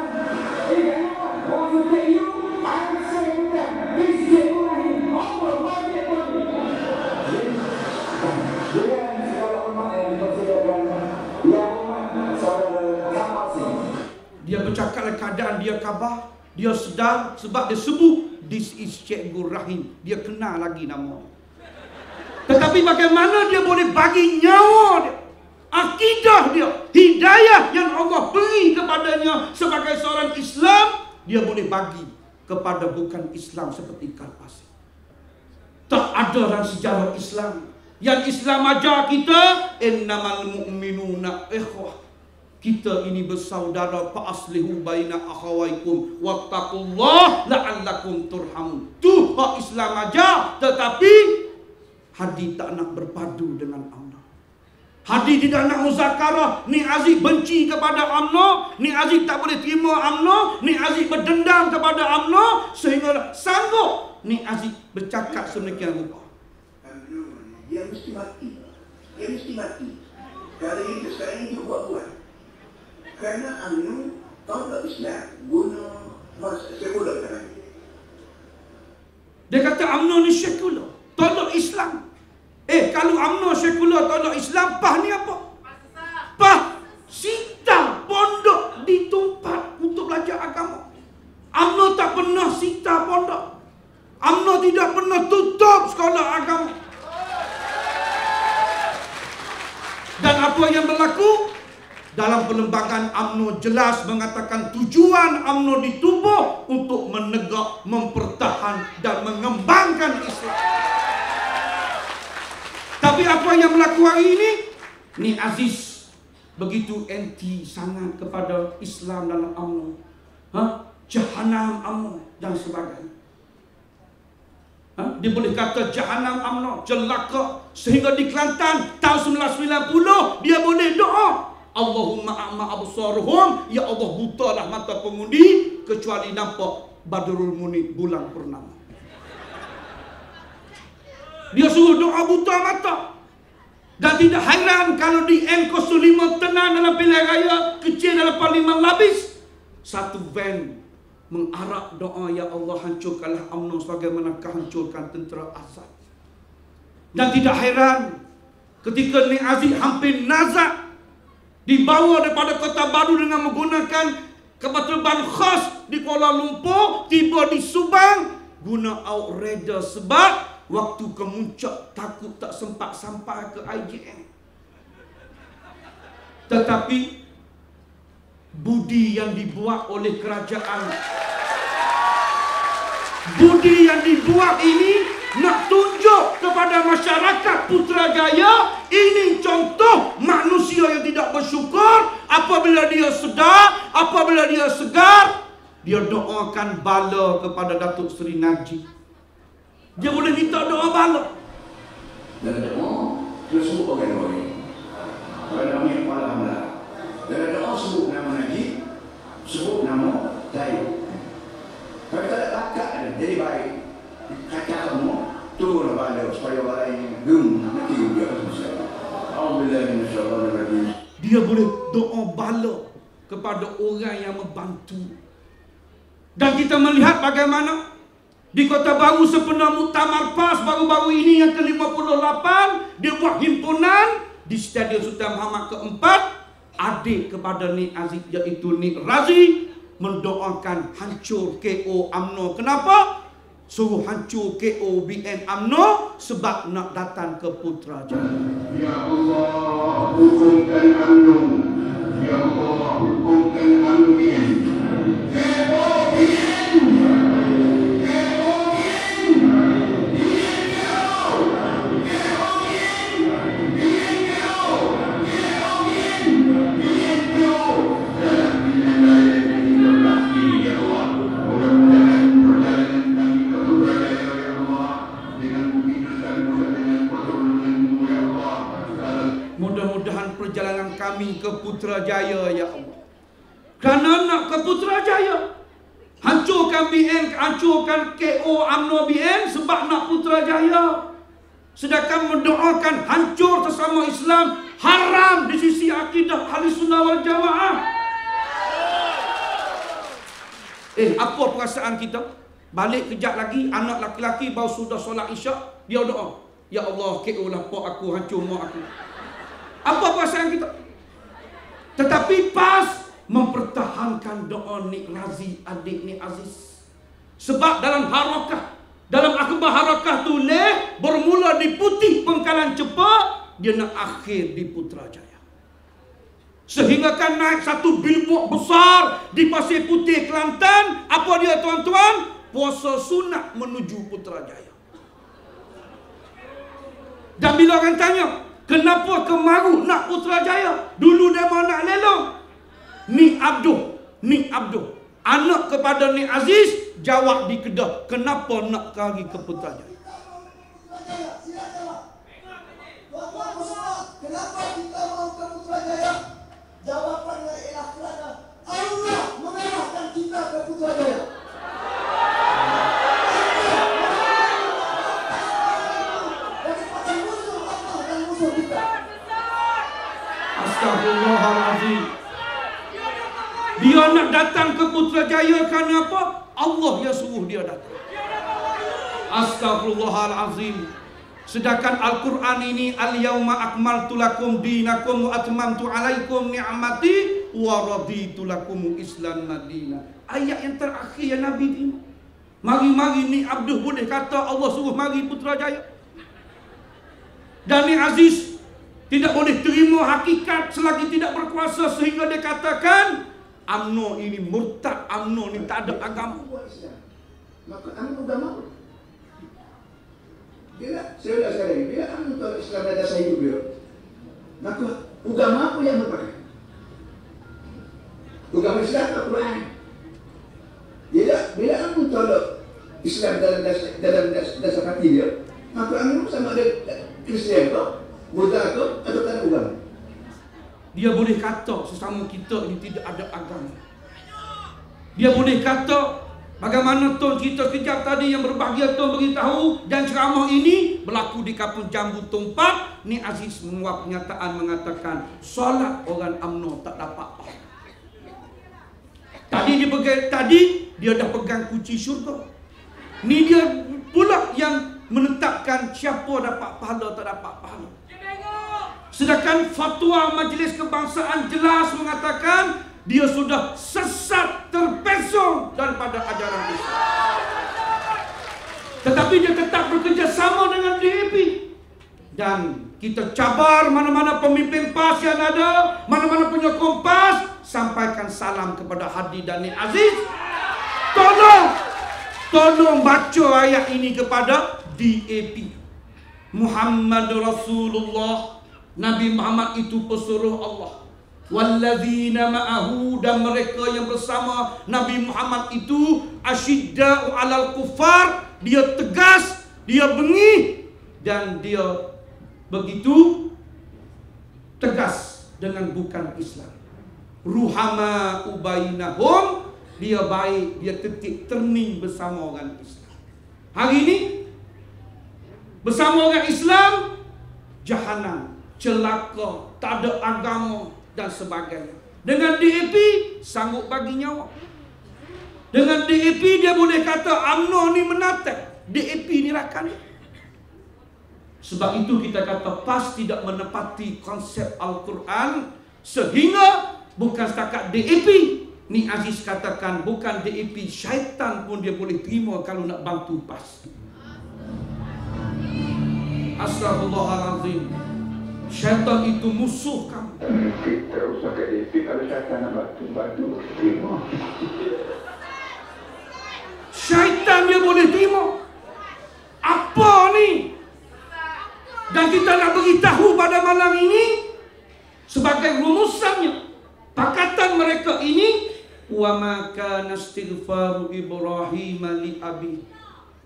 jangan orang suka you, saya bukan, please Cikgu Rahim, Allah bagi balik. Dengan segala hormat yang dipersilakan, yang hormat saudara kapal asing. Dia bercakap dalam keadaan dia khabar, dia sedar sebab dia sebut this is Cikgu Rahim. Dia kenal lagi nama. Tetapi bagaimana dia boleh bagi nyawa dia, akidah dia, hidayah yang Allah beri kepadanya sebagai seorang Islam, dia boleh bagi kepada bukan Islam seperti Karpas. Tak ada dalam sejarah Islam. Yang Islam ajar kita, innamal mu'minuna ikhwah. Kita ini bersaudara, fa aslihu baina akhawaikum wattaqullah la'allakum turhamun. Tu hak Islam ajar, tetapi Hadi tak nak berpadu dengan UMNO. Hadi tidak nak muzakarah. Ni Aziz benci kepada UMNO, Ni Aziz tak boleh terima UMNO, Ni Aziz berdendam kepada UMNO, sehingga sanggup Ni Aziz bercakap sedemikian rupa. Dia mesti mati. Dia mesti mati. Kalau itu sekarang itu buat-buat. Kerana UMNO tolak Islam guna sekular sekarang. Dia kata UMNO ni sekular, tolak Islam. Kalau UMNO sekular tolak Islam, PAS ni apa? PAS sita pondok di tempat untuk belajar agama. UMNO tak pernah sita pondok. UMNO tidak pernah tutup sekolah agama. Dan apa yang berlaku? Dalam perlembagaan UMNO jelas mengatakan tujuan UMNO ditubuh untuk menegak, mempertahan dan mengembangkan Islam. Tapi apa yang berlaku hari ini? Ni Aziz begitu anti sangat kepada Islam dalam UMNO. Jahanam UMNO dan sebagainya. Dia boleh kata jahanam UMNO, celaka. Sehingga di Kelantan tahun 1990 dia boleh doa, Allahumma a'ma absaruhum, ya Allah butalah mata pengundi kecuali nampak Badrul Munir bulan purnama. Dia suruh doa buta mata. Dan tidak heran kalau di M05 tenang dalam pilihan raya kecil dalam Parlimen Labis, satu van mengarak doa, ya Allah hancurkanlah UMNO sebagaimana kau hancurkan tentera Asad. Dan tidak heran ketika Ni Aziz hampir nazak dibawa daripada Kota Baru dengan menggunakan kapal terbang khas di Kuala Lumpur, tiba di Subang guna outrider sebab waktu kemuncak takut tak sempat sampai ke IJN. Tetapi budi yang dibuat oleh kerajaan, budi yang dibuat ini nak tunjuk kepada masyarakat Putrajaya, ini contoh manusia yang tidak bersyukur. Apabila dia sedar, apabila dia segar, dia doakan bala kepada Datuk Seri Najib. Dia boleh minta doa bala. Dan doa, dia sebut orang-orang. Kalau nama kepala hamla. Dan doa sebut nama Najib, sebut nama Taib. Kalau tak ada takat, jadi baik. Kata kamu, turun bala supaya orang lain gem nanti dia selesai. Alhamdulillah, insyaAllah. Dia boleh doa bala kepada orang yang membantu. Dan kita melihat bagaimana di Kota Baru sempena Muktamar PAS baru-baru ini yang ke-58, dia buat himpunan di Stadium Sultan Muhammad keempat. Adik kepada Nik Aziz iaitu Nik Razi mendoakan hancur KO UMNO. Kenapa? Suruh hancur KO BN UMNO sebab nak datang ke Putrajaya. Ya Allah, hukumkan UMNO. Ya Allah, hukumkan UMNO. KO BN. Mudah-mudahan perjalanan kami ke Putrajaya, ya Allah. Kerana nak ke Putrajaya, hancurkan BN, hancurkan KO UMNO BN sebab nak Putrajaya. Sedangkan mendoakan hancur sesama Islam haram di sisi akidah Ahlussunnah wal Jamaah. Apa perasaan kita? Balik kejap lagi, anak laki-laki baru sudah solat isyak, dia doa, ya Allah, KO lah pak aku, hancur mak aku. Apa perasaan kita? Tetapi PAS mempertahankan doa Nik Razi, adik Nik Aziz. Sebab dalam harakah, dalam akhbar harakah tu bermula di Putih Pengkalan Cepa, dia nak akhir di Putrajaya. Sehingga kan naik satu billboard besar di Pasir Putih, Kelantan. Apa dia tuan-tuan? Puasa sunat menuju Putrajaya. Dan bila orang tanya, kenapa Kemaru nak Putrajaya? Dulu dia mau nak Lelong. Nik Abdul, anak kepada Nik Aziz, jawab di Kedah, kenapa nak pergi ke Putrajaya? Kenapa kita mau ke Putrajaya? Jawapannya ialah kerana Allah mengarahkan kita ke Putrajaya. Daripada musuh Allah dan musuh kita. Astagfirullahaladzim. Dia nak datang ke Putrajaya kerana apa? Allah yang suruh dia datang. Astagfirullahaladzim. Sedangkan Al-Quran ini, al-yawma akmaltu lakum dinakum wa atmamtu alaikum ni'mati wa raditu lakum Islam madina. Ayat yang terakhir yang Nabi terima. Mari-mari ni Abdul boleh kata Allah suruh mari Putrajaya. Dan ni Aziz tidak boleh terima hakikat selagi tidak berkuasa, sehingga dia katakan UMNO ini murtad, UMNO ini tak ada agama. Maka UMNO agama. Bila saya dah sekali, bila UMNO tolak Islam dan dasar hidup dia, maka agama apa yang berpakai? Agama Islam atau Quran? Bila UMNO tolak Islam dalam dasar hati dia, maka UMNO sama ada Kristian ke, Buddha ke, atau tak ada agama? Dia boleh kata sesama kita ini tidak ada agama. Dia boleh kata bagaimana tuan kita kejap tadi yang berbahagia tuan beritahu, dan ceramah ini berlaku di Kampung Jambu Tumpat. Ni Aziz menguap pernyataan mengatakan solat orang UMNO tak dapat apa. Tadi dia dah pegang kunci syurga. Ni dia pula yang menetapkan siapa dapat pahala tak dapat pahala. Sedangkan fatwa Majlis Kebangsaan jelas mengatakan dia sudah sesat terpesong daripada ajaran Islam. Tetapi dia tetap bekerjasama dengan DAP. Dan kita cabar mana-mana pemimpin PAS yang ada, mana-mana penyokong PAS, sampaikan salam kepada Hadi dan Nik Aziz. Tolong baca ayat ini kepada DAP. Muhammad Rasulullah, Nabi Muhammad itu pesuruh Allah. Walladzina ma'ahu, dan mereka yang bersama Nabi Muhammad itu asyidda'u 'alal kufar, dia tegas, dia bengih, dan dia begitu tegas dengan bukan Islam. Ruhama ubainahum, dia baik, dia titik terning bersama orang Islam. Hari ini bersama orang Islam jahanam, celaka, tak ada agama dan sebagainya. Dengan DAP sanggup bagi nyawa. Dengan DAP dia boleh kata UMNO ni menatap, DAP ni rakan. Sebab itu kita kata PAS tidak menepati konsep Al-Quran, sehingga bukan setakat DAP. Ni Aziz katakan bukan DAP, syaitan pun dia boleh terima kalau nak bantu PAS. Astaghfirullahalazim. Syaitan itu musuh kamu. Kita usah ke DAP, kalau syaitan nak bantu terima. Syaitan dia boleh terima. Apa ni? Dan kita nak beritahu pada malam ini sebagai rumusannya, pakatan mereka ini, wa ma kana istighfaru Ibrahim li abi.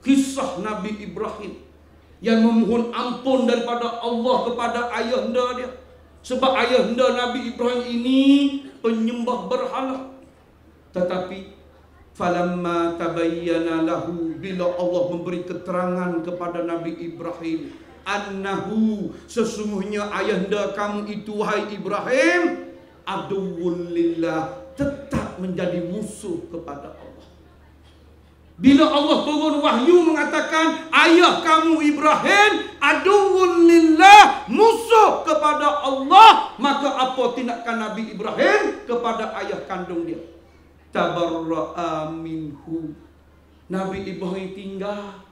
Kisah Nabi Ibrahim yang memohon ampun daripada Allah kepada ayahanda dia. Sebab ayahanda Nabi Ibrahim ini penyembah berhala. Tetapi falamma tabayyana lahu, bila Allah memberi keterangan kepada Nabi Ibrahim, annahu, sesungguhnya ayahanda kamu itu wahai Ibrahim, aduwwul lillah, tetap menjadi musuh kepada Allah. Bila Allah turun wahyu mengatakan ayah kamu Ibrahim aduwwul lillah, musuh kepada Allah, maka apa tindakan Nabi Ibrahim kepada ayah kandung dia? Tabarra'a minhu. Nabi Ibrahim tinggal.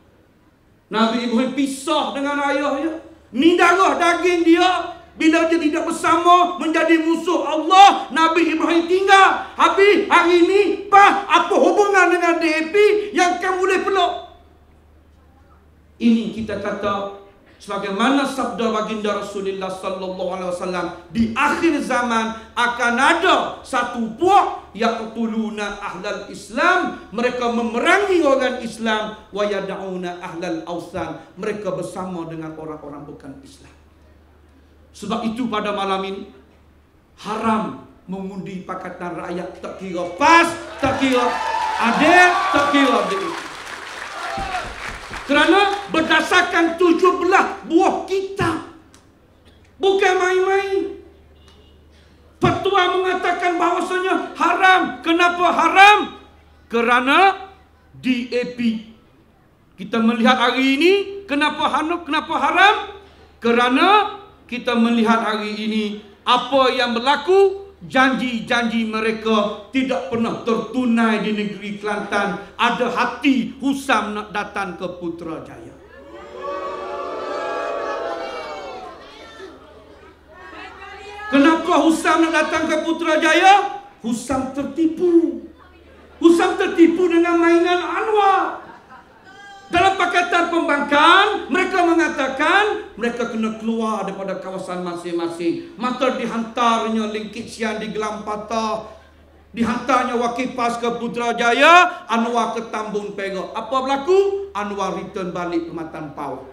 Nabi Ibrahim pisah dengan ayahnya. Ni darah daging dia. Bila dia tidak bersama menjadi musuh Allah, Nabi Ibrahim tinggal. Habis hari ini apa hubungan dengan DAP yang kamu boleh peluk? Ini kita kata sebagaimana sabda baginda Rasulullah sallallahu alaihi wasallam, di akhir zaman akan ada satu puak yaqtuluna ahlal Islam, mereka memerangi orang Islam, wa yad'una ahlal awsan, mereka bersama dengan orang-orang bukan Islam. Sebab itu pada malam ini haram mengundi Pakatan Rakyat, tak kira PAS, tak kira ADEP, tak kira DAP. Kerana berdasarkan 17 buah kitab, bukan main-main. Fatwa mengatakan bahawasanya haram. Kenapa haram? Kerana DAP. Kita melihat hari ini kenapa haram? Kerana kita melihat hari ini apa yang berlaku, janji-janji mereka tidak pernah tertunai di negeri Kelantan. Ada hati Husam nak datang ke Putrajaya. Kenapa Husam nak datang ke Putrajaya? Husam tertipu. Husam tertipu dengan mainan Anwar. Dalam Pakatan Pembangkang, mereka mengatakan mereka kena keluar daripada kawasan masing-masing. Maka dihantarnya Lingkit Sian di Gelam Patah, dihantarnya Wakil PAS ke Putrajaya, Anwar ke Tambun Perak. Apa berlaku? Anwar return balik Permatan Pau.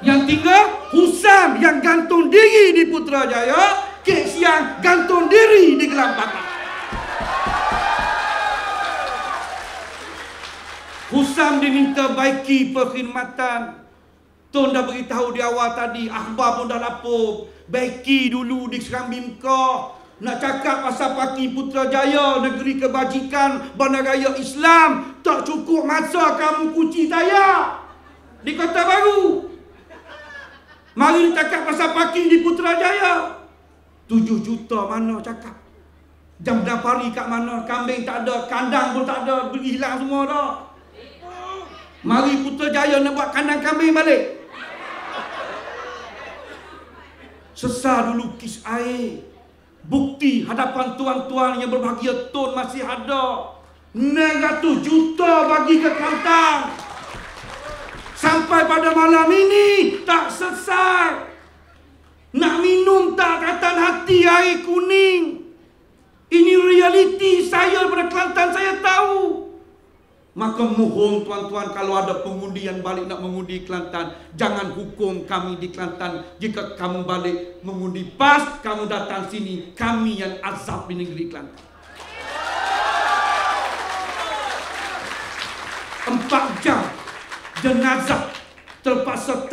Yang tinggal Husam yang gantung diri di Putrajaya, Kek Sian gantung diri di Gelam Patah. Husam diminta baiki perkhidmatan. Tun dah beritahu di awal tadi, akhbar pun dah lapor. Baiki dulu di Serambimkah. Nak cakap pasal Paki Putrajaya, negeri kebajikan, bandaraya Islam, tak cukup masa kamu kunci saya di Kota Baru. Mari cakap pasal Paki di Putrajaya. 7 juta mana cakap? Jam 6 pagi kat mana? Kambing tak ada, kandang pun tak ada, hilang semua dah. Mari Putrajaya nak buat kandang kambing balik. Sesar dulu kis air. Bukti hadapan tuan-tuan yang berbahagia Tun masih ada. 900 juta bagi ke Kelantan. Sampai pada malam ini tak selesai. Nak minum tak katan hati air kuning. Ini realiti saya pada Kelantan, saya tahu. Maka mohon tuan-tuan, kalau ada pengundi yang balik nak mengundi Kelantan, jangan hukum kami di Kelantan. Jika kamu balik mengundi PAS, kamu datang sini, kami yang azab di negeri Kelantan. 4 jam jenazah terpaksa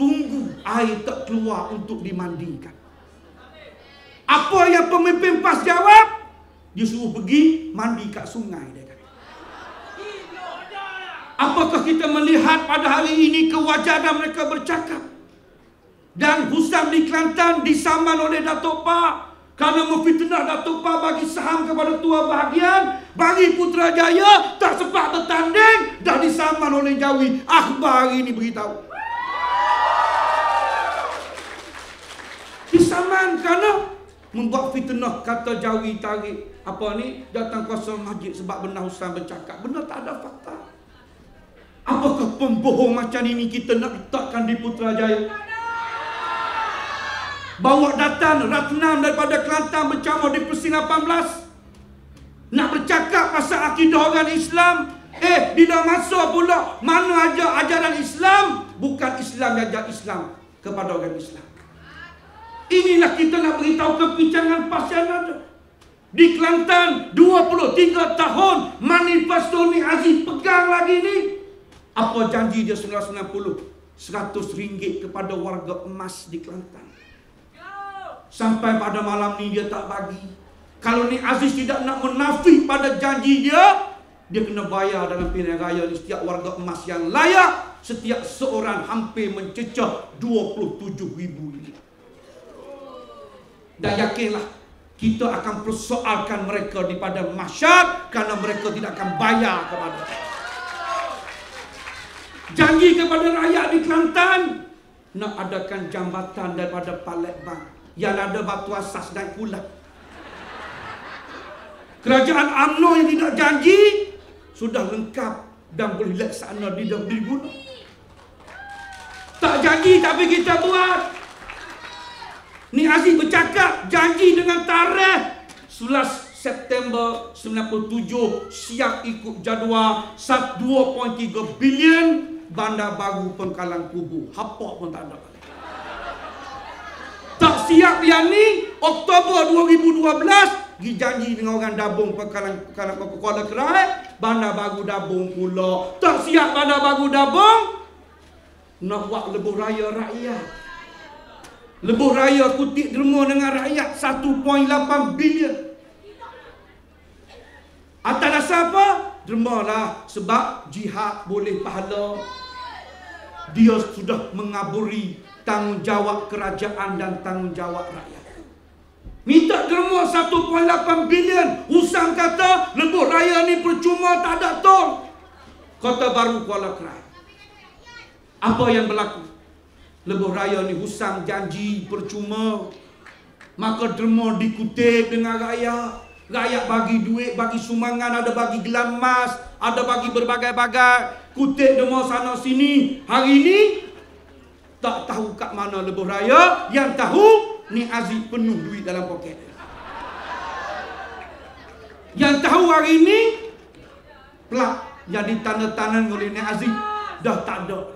tunggu air tak keluar untuk dimandikan. Apa yang pemimpin PAS jawab? Dia suruh pergi mandi kat sungai, dia kata. Apakah kita melihat pada hari ini kewajaran mereka bercakap? Dan Husam di Kelantan disaman oleh Datuk Pak kerana memfitnah Datuk Pak bagi saham kepada tua bahagian. Bagi Putrajaya tak sempat bertanding, dah disaman oleh Jawi. Akhbar hari ini beritahu. Disaman kerana membuat fitnah, kata Jawi tarik apa ni, datang kuasa masjid sebab benar Husam bercakap. Benar tak ada fakta. Apakah pembohong macam ini kita nak letakkan di Putrajaya? Bawa datang Ratnam daripada Kelantan bercampur di Persing 18. Nak bercakap pasal akidah orang Islam. Bila masa pula mana aja ajaran Islam, bukan Islam yang ajar Islam kepada orang Islam. Inilah kita nak beritahu kepincangan PAS yang ada. Di Kelantan 23 tahun manifesto ni Aziz pegang lagi ni. Apa janji dia 1990? RM100 kepada warga emas di Kelantan. Sampai pada malam ni dia tak bagi. Kalau ni Aziz tidak nak menafik pada janji dia, dia kena bayar dalam pilihan raya ni setiap warga emas yang layak. Setiap seorang hampir mencecah RM27,000. Dan yakinlah kita akan persoalkan mereka di pada mahsyar kerana mereka tidak akan bayar kepada kita. Janji kepada rakyat di Kelantan nak adakan jambatan daripada Palembang yang ada batu asas naik pulang. Kerajaan UMNO yang tidak janji sudah lengkap dan boleh laksana di gunung. Tak janji tapi kita buat. Ni Aziz bercakap janji dengan tarikh 11 September 97 siap ikut jadual 2.3 bilion bandar baru Pengkalan Kubu. Hapa pun tak ada. Tak siap yang ni Oktober 2012 pergi janji dengan orang Dabung Pengkalan Kuala Kerai, bandar baru Dabung pula. Tak siap bandar baru Dabung, nak buat lebuh raya rakyat. Lebuh raya Kutik Derma dengan rakyat 1.8 bilion. Atas dasar apa? Derma lah sebab jihad boleh pahala. Dia sudah mengaburi tanggungjawab kerajaan dan tanggungjawab rakyat. Minta derma 1.8 bilion. Husam kata lebuh raya ni percuma, tak ada tol. Kota Baru Kuala Kerai. Apa yang berlaku? Lebuh raya ni Husam janji percuma. Maka derma dikutip dengan rakyat. Rakyat bagi duit, bagi sumbangan, ada bagi gelang emas, ada bagi berbagai-bagai. Kutip derma sana sini. Hari ni tak tahu kat mana lebuh raya. Yang tahu ni Aziz penuh duit dalam poket. Yang tahu hari ni plak yang ditanda-tangan oleh Nek Aziz dah tak ada.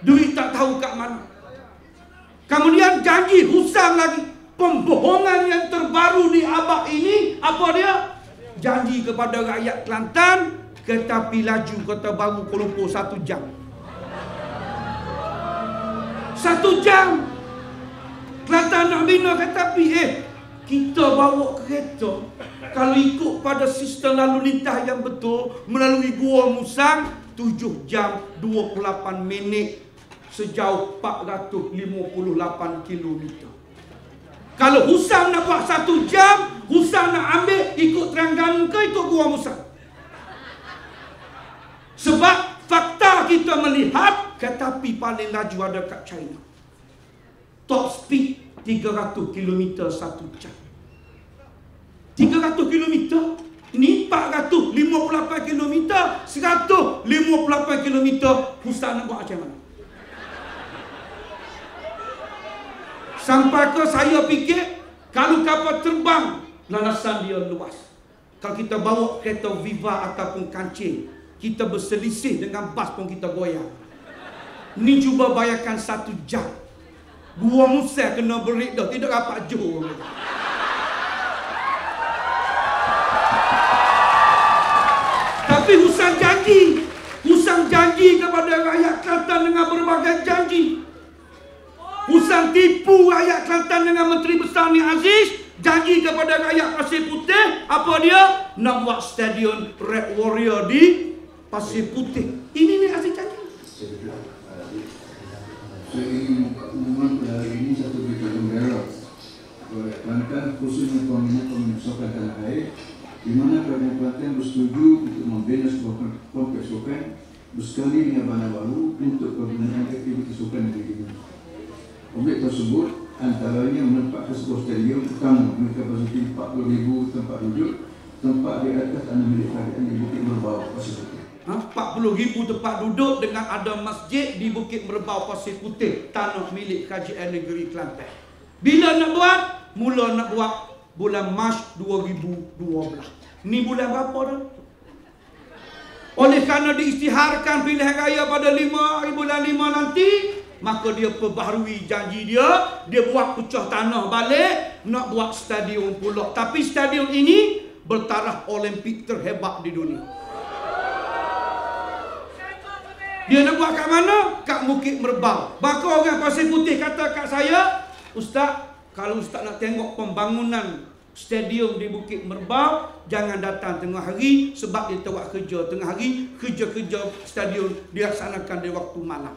Duit tak tahu kat mana. Kemudian janji Husam lagi. Pembohongan yang terbaru di abad ini, apa dia? Janji kepada rakyat Kelantan, kereta api laju Kota Baru Kuala Lumpur 1 jam. 1 jam. Kelantan nak bina kereta api. Kita bawa kereta, kalau ikut pada sistem lalu lintas yang betul, melalui Gua Musang, 7 jam 28 minit sejauh 458 kilometer. Kalau Husam nak buat 1 jam, Husam ke ikut gua Musa. Sebab fakta kita melihat kereta api paling laju ada kat China. Top speed 300 km satu jam. 300 km. Ni 458 km, 158 km. Ustaz nak buat macam mana? Sampai ke saya fikir, kalau kapal terbang, landasan dia luas. Kalau kita bawa kereta Viva ataupun kancing, kita berselisih dengan bas pun kita goyang. Ni cuba bayangkan 1 jam. 2 Musa kena berik dah, tidak dapat jauh. Tapi Hussein janji kepada rakyat Kelantan dengan berbagai janji. Hussein tipu rakyat Kelantan dengan Menteri Besar Ni Aziz. Janji kepada rakyat Pasir Putih. Apa dia? Nak buat stadion Red Warrior di Pasir Putih. Ini Ni Aziz janji. Saya ingin umumkan pada hari ini satu berita gembira. Kelantan khususnya Komunitas Tanah Air, di mana Kerajaan Kelantan bersetuju untuk membina sebuah kompleks sukan bersekali dengan bana baru untuk kegunaan aktiviti sukan negeri ini. Objek tersebut antaranya menempatkan sebuah stadium utama dengan kapasiti 40,000 tempat duduk, tempat di atas tanah milik kerajaan di Bukit Merbau, Pasir Putih. 40,000 tempat duduk dengan ada masjid di Bukit Merbau, Pasir Putih, tanah milik kerajaan negeri Kelantan. Bila nak buat? Mula nak buat bulan Mac 2012. Ni bulan berapa dah? Oleh kerana diisytiharkan pilihan raya pada bulan 5 nanti, maka dia perbaharui janji dia. Dia buat pecah tanah balik, nak buat stadium pula. Tapi stadium ini bertaraf Olimpik terhebat di dunia. Dia nak buat kat mana? Kat Bukit Merbau. Maka orang Pasir Putih kata kat saya, Ustaz, kalau Ustaz nak tengok pembangunan stadium di Bukit Merbau, jangan datang tengah hari sebab dia buat kerja tengah hari. Kerja-kerja stadium dilaksanakan di waktu malam.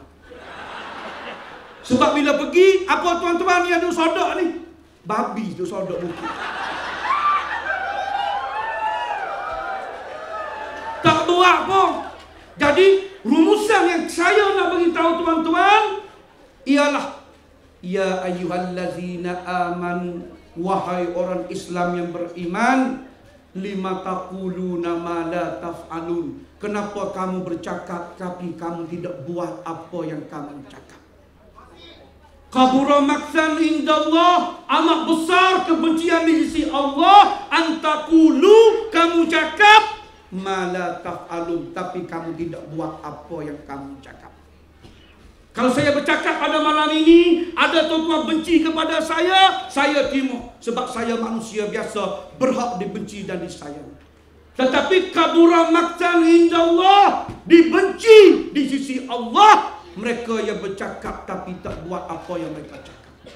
Sebab bila pergi, apa tuan-tuan yang duk sodok ni? Babi duk sodok bukit. Tak buat pun. Jadi rumusan yang saya nak beritahu tuan-tuan ialah, ya ayyuhallazina amanu, wahai orang Islam yang beriman, lima taquluna ma la taf'alun. Kenapa kamu bercakap tapi kamu tidak buat apa yang kamu cakap? Kabura maksan indallah, amat besar kebencian di sisi Allah, antakulu, kamu cakap ma la taf'alun, tapi kamu tidak buat apa yang kamu cakap. Kalau saya bercakap pada malam ini, ada tuan-tuan benci kepada saya terima. Sebab saya manusia biasa, berhak dibenci dan disayang. Tetapi kabura maktan indallah, dibenci di sisi Allah, mereka yang bercakap tapi tak buat apa yang mereka cakap.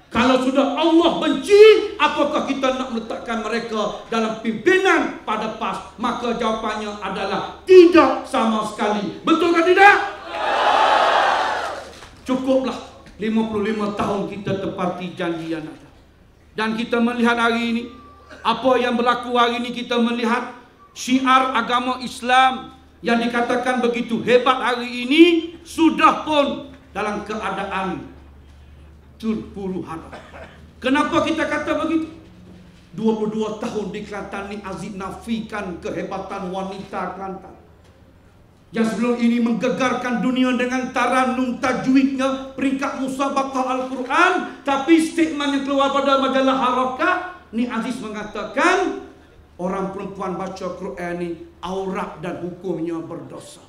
Kalau sudah Allah benci, apakah kita nak meletakkan mereka dalam pimpinan pada PAS? Maka jawapannya adalah tidak sama sekali. Betul ke tidak? Cukuplah 55 tahun kita tepati janji yang ada. Dan kita melihat hari ini, apa yang berlaku hari ini, kita melihat syiar agama Islam yang dikatakan begitu hebat hari ini sudah pun dalam keadaan terpuru hara. Kenapa kita kata begitu? 22 tahun di Kelantan ni Aziz nafikan kehebatan wanita Kelantan. Yang sebelum ini menggegarkan dunia dengan taranum tajwidnya, peringkat musabaqah Al-Quran. Tapi statement yang keluar pada majalah Harakah, ni Aziz mengatakan orang perempuan baca Quran ni aurat dan hukumnya berdosa.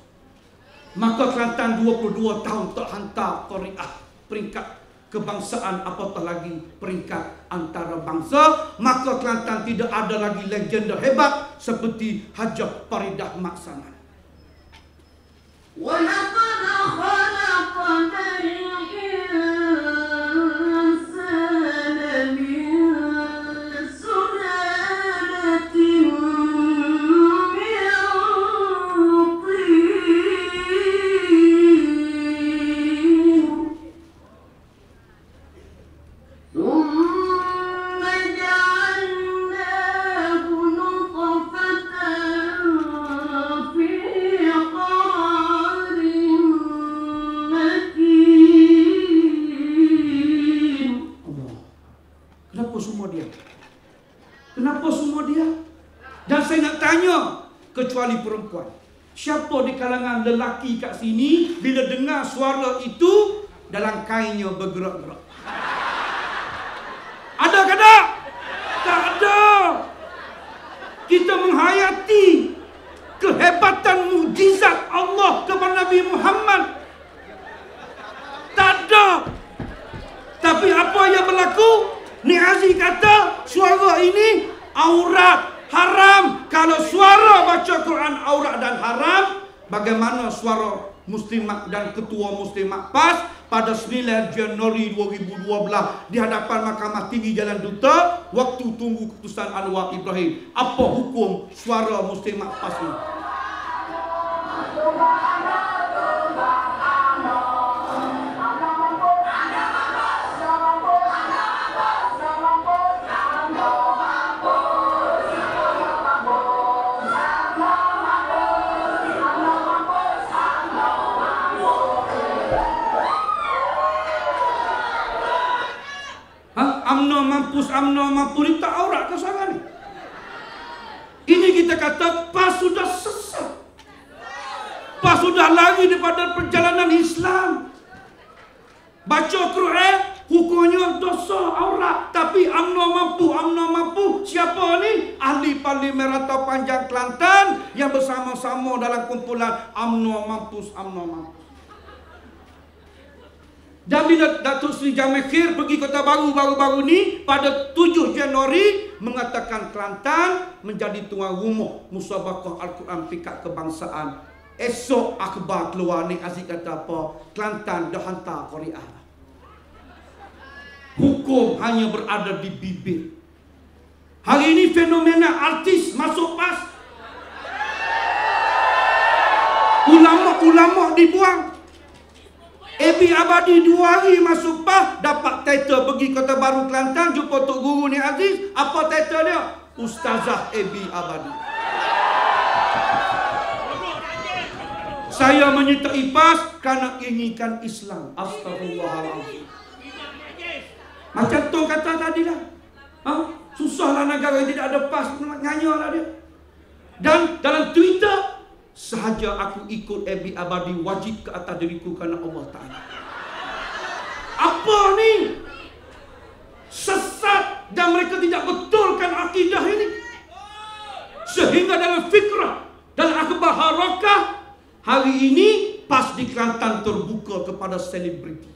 Maka Kelantan 22 tahun terhantar Qariah peringkat kebangsaan, apatah lagi peringkat antarabangsa. Maka Kelantan tidak ada lagi legenda hebat seperti Hajah Faridah Maksana. وَلَقَدْ خَلَقْنَا الْإِنسَانَ مِنْ سُلَالَةٍ مِنْ طِينٍ ثُمَّ جَعَلْنَاهُ نُطْفَةً semua dia? Kenapa semua dia? Dan saya nak tanya, kecuali perempuan, siapa di kalangan lelaki kat sini bila dengar suara itu dalam kainnya bergerak-gerak? Ada ke tak? Tak ada. Kita menghayati kehebatan mukjizat Allah kepada Nabi Muhammad. Tak ada. Tapi apa yang berlaku? Ni Aziz kata suara ini aurat, haram. Kalau suara baca Quran aurat dan haram, bagaimana suara muslimat dan ketua muslimat PAS pada 9 Januari 2012 di hadapan Mahkamah Tinggi Jalan Duta waktu tunggu keputusan Anwar Ibrahim? Apa hukum suara muslimat PAS ini? UMNO mampu ni tak aurat ke suara ni? Ini kita kata PAS sudah sesat. PAS sudah lari daripada perjalanan Islam. Baca Quran hukumnya dosa aurat, tapi UMNO mampu. Siapa ni? Ahli Parlimen Ratau Panjang Kelantan yang bersama-sama dalam kumpulan UMNO Mampus. Dan bila Datuk Seri Jamil Khair pergi Kota Baru baru-baru ni pada 7 Januari mengatakan Kelantan menjadi tuan rumah Musabaqah Al-Quran Pikat Kebangsaan. Esok akhbar keluar ni Aziz kata apa? Kelantan dah hantar Korea. Hukum hanya berada di bibir. Hari ini fenomena artis masuk PAS. Ulama-ulama dibuang. AB Abadi 2 hari masuk PAS, dapat title pergi Kota Baru Kelantan jumpa Tok Guru ni Aziz. Apa title dia? Ustazah AB Abadi. Saya menyertai PAS kerana inginkan Islam. Astagfirullahaladzim. Macam Tok kata tadi lah. Susahlah negara yang tidak ada PAS, nganyalah dia. Dan dalam Twitter, sahaja aku ikut AB Abadi wajib ke atas diriku kerana Allah Ta'ala. Apa ni? Sesat dan mereka tidak betulkan akidah ini. Sehingga dalam fikrah dan akhbar harakah hari ini PAS di Kelantan terbuka kepada selebriti.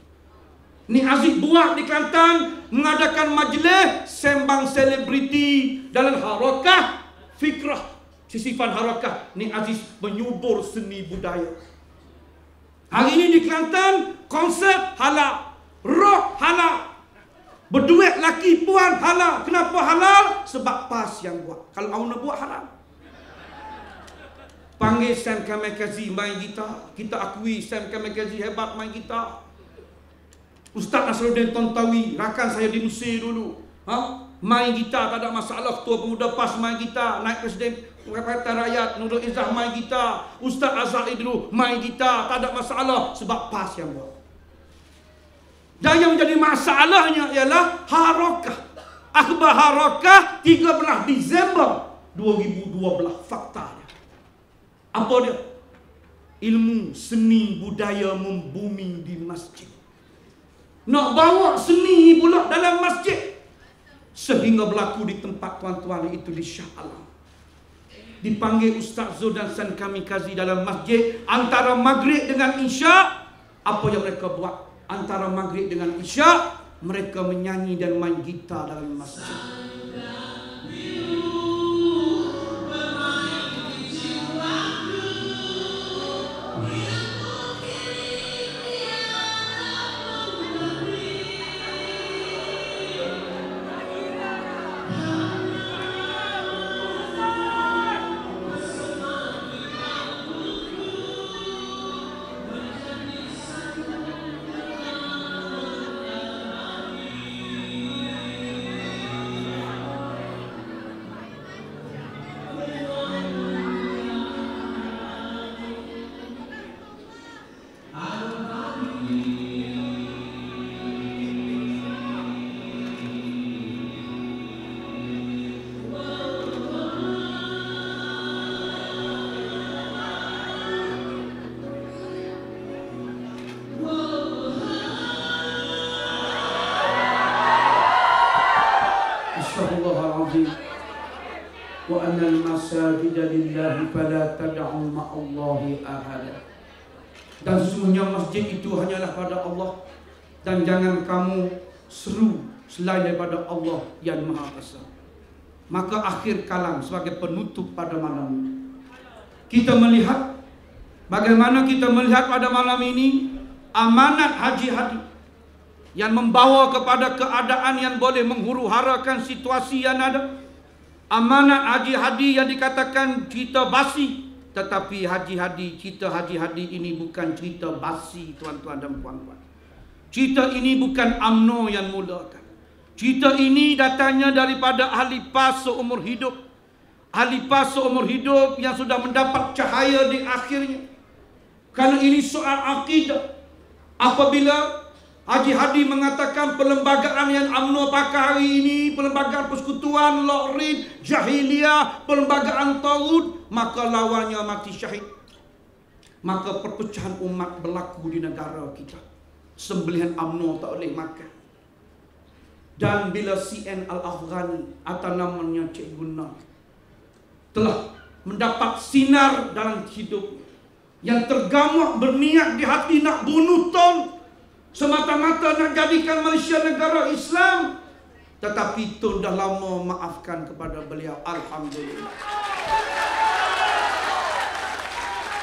Ni Aziz buat di Kelantan mengadakan majlis sembang selebriti dalam harakah fikrah. Sisifan harakah ni Aziz menyubur seni budaya. Hari ini di Kelantan konsert halal, rock halal, berduet laki puan halal. Kenapa halal? Sebab PAS yang buat. Kalau UMNO buat halal. Panggil Sam Kamikaze main gitar. Kita akui Sam Kamikaze hebat main gitar. Ustaz Nasruddin Tontawi, rakan saya di Mesir dulu, main gitar tak ada masalah. Ketua Pemuda PAS main gitar. Naik Presiden Pakatan Rakyat Nurul Izzah main gitar. Ustaz Azhari dulu main gitar, tak ada masalah sebab PAS yang buat. Dan yang menjadi masalahnya ialah harakah. Akhbar harakah 13 Disember 2012 faktanya. Apa dia? Ilmu seni budaya membumi di masjid. Nak bawa seni pula dalam masjid. Sehingga berlaku di tempat tuan-tuan itu di Shah Alam. Dipanggil Ustaz Zul dan Sam Kamikaze dalam masjid antara maghrib dengan isyak. Apa yang mereka buat? Antara maghrib dengan isyak mereka menyanyi dan main gitar dalam masjid. Astaghfirullahaladzim. Wa annal masajida lillahi fala tad'u ma'allahi ahada. Dan sesungguhnya masjid itu hanyalah pada Allah, dan jangan kamu seru selain daripada Allah yang Maha Esa. Maka akhir kalam sebagai penutup pada malam ini, kita melihat bagaimana kita melihat pada malam ini amanat Haji Hadi yang membawa kepada keadaan yang boleh menghuru-harakan situasi yang ada. Amanat Haji Hadi yang dikatakan cerita basi, tetapi cerita Haji Hadi ini bukan cerita basi, tuan-tuan dan puan-puan. Cerita ini bukan UMNO yang mulakan. Cerita ini datangnya daripada ahli PAS seumur hidup. Ahli PAS seumur hidup yang sudah mendapat cahaya di akhirnya. Karena ini soal akidah. Apabila Haji Hadi mengatakan perlembagaan yang UMNO pakai hari ini, perlembagaan persekutuan, Lokrin, Jahiliyah, perlembagaan Taghut, maka lawannya mati syahid. Maka perpecahan umat berlaku di negara kita. Sembelihan UMNO tak boleh makan. Dan bila CN Al-Afghani atau namanya Cik Guna telah mendapat sinar dalam hidup, yang tergamuk berniat di hati nak bunuh Tun, semata-mata nak jadikan Malaysia negara Islam, tetapi Tun dah lama maafkan kepada beliau. Alhamdulillah.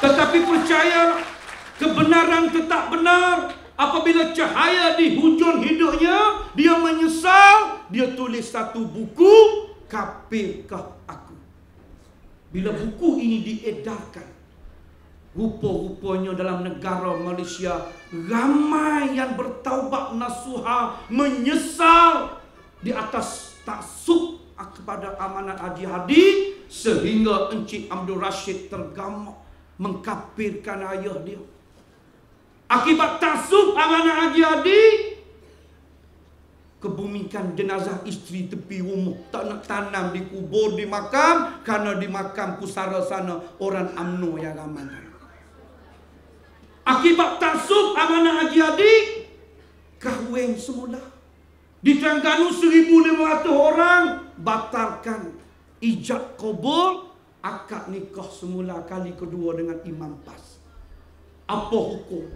Tetapi percayalah, kebenaran tetap benar. Apabila cahaya di hujung hidupnya, dia menyesal, dia tulis satu buku, Kafirkah Aku. Bila buku ini diedarkan, rupa-rupanya dalam negara Malaysia ramai yang bertaubat nasuha, menyesal di atas taksub kepada amanat Haji Hadi, sehingga Encik Abdul Rashid tergamuk mengkafirkan ayah dia. Akibat taksub amanat Haji Hadi, kebumikan jenazah isteri tepi rumah, tak nak tanam di kubur, di makam, kerana di makam pusara sana orang UMNO yang ramai. Akibat taksub amanah Haji Hadi, kahwin semula di Terengganu 1,500 orang batalkan ijab kabul, akad nikah semula kali kedua dengan Imam PAS. Apa hukum?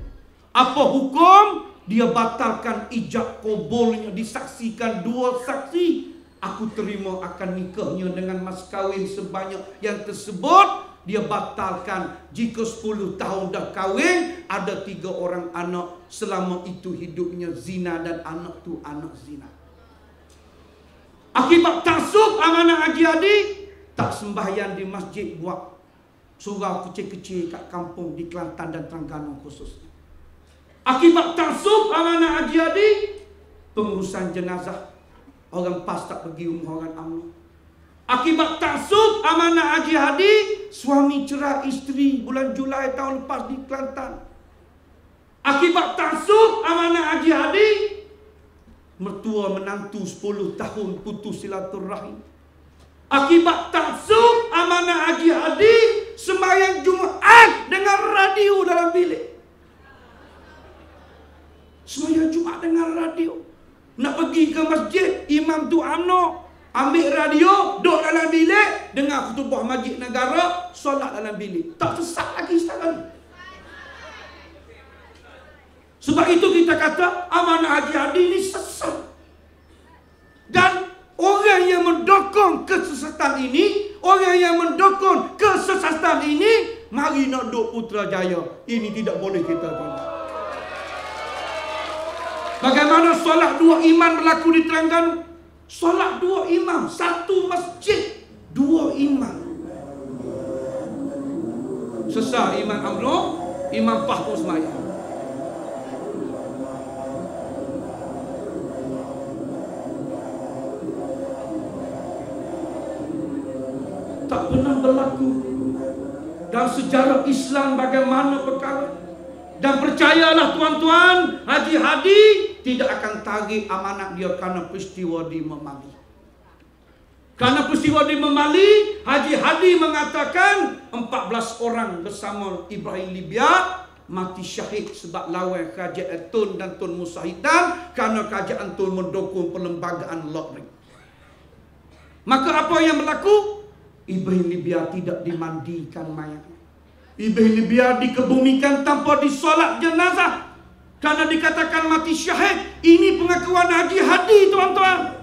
Apa hukum? Dia batalkan ijab kabulnya, disaksikan 2 saksi. Aku terima akan nikahnya dengan mas kahwin sebanyak yang tersebut. Dia batalkan jika 10 tahun dah kahwin, ada 3 orang anak, selama itu hidupnya zina dan anak tu anak zina. Akibat taksub amanah Haji Hadi, tak sembahyang di masjid, buat surau kecil-kecil kat kampung di Kelantan dan Terengganu khususnya. Akibat taksub amanah Haji Hadi, pengurusan jenazah orang PAS tak pergi rumah orang UMNO. Akibat taksub amanah Haji Hadi, suami cerai isteri bulan Julai tahun lepas di Kelantan. Akibat taksub amanah Haji Hadi, mertua menantu 10 tahun putus silaturahim. Akibat taksub amanah Haji Hadi, sembahyang Jumaat dengan radio dalam bilik. Sembahyang Jumaat dengan radio. Nak pergi ke masjid, imam tu UMNO, ambil radio, duduk dalam bilik, dengar khutbah majlis negara, solat dalam bilik. Tak sesat lagi sekarang. Sebab itu kita kata amanah Haji Hadi ini sesat. Dan orang yang mendukung kesesatan ini, orang yang mendukung kesesatan ini, mari nak duduk Putrajaya. Ini tidak boleh kita tolak. Bagaimana solat 2 imam berlaku di Terengganu? Solat 2 imam, 1 masjid, 2 imam. Sesar Imam UMNO, Imam PAS pun sembahyang. Tak pernah berlaku dalam sejarah Islam bagaimana perkara. Dan percayalah tuan-tuan, Haji Hadi tidak akan tarik amanat dia kerana peristiwa di Memali. Kerana peristiwa di Memali, Haji Hadi mengatakan 14 orang bersama Ibrahim Libya mati syahid sebab lawan kerajaan Tun dan Tun Musa Hitam, kerana kerajaan Tun mendukung perlembagaan Lokring. Maka apa yang berlaku? Ibrahim Libya tidak dimandikan mayatnya. Ibrahim Libya dikebumikan tanpa disolat jenazah. Karena dikatakan mati syahid. Ini pengakuan Haji Hadi, tuan-tuan.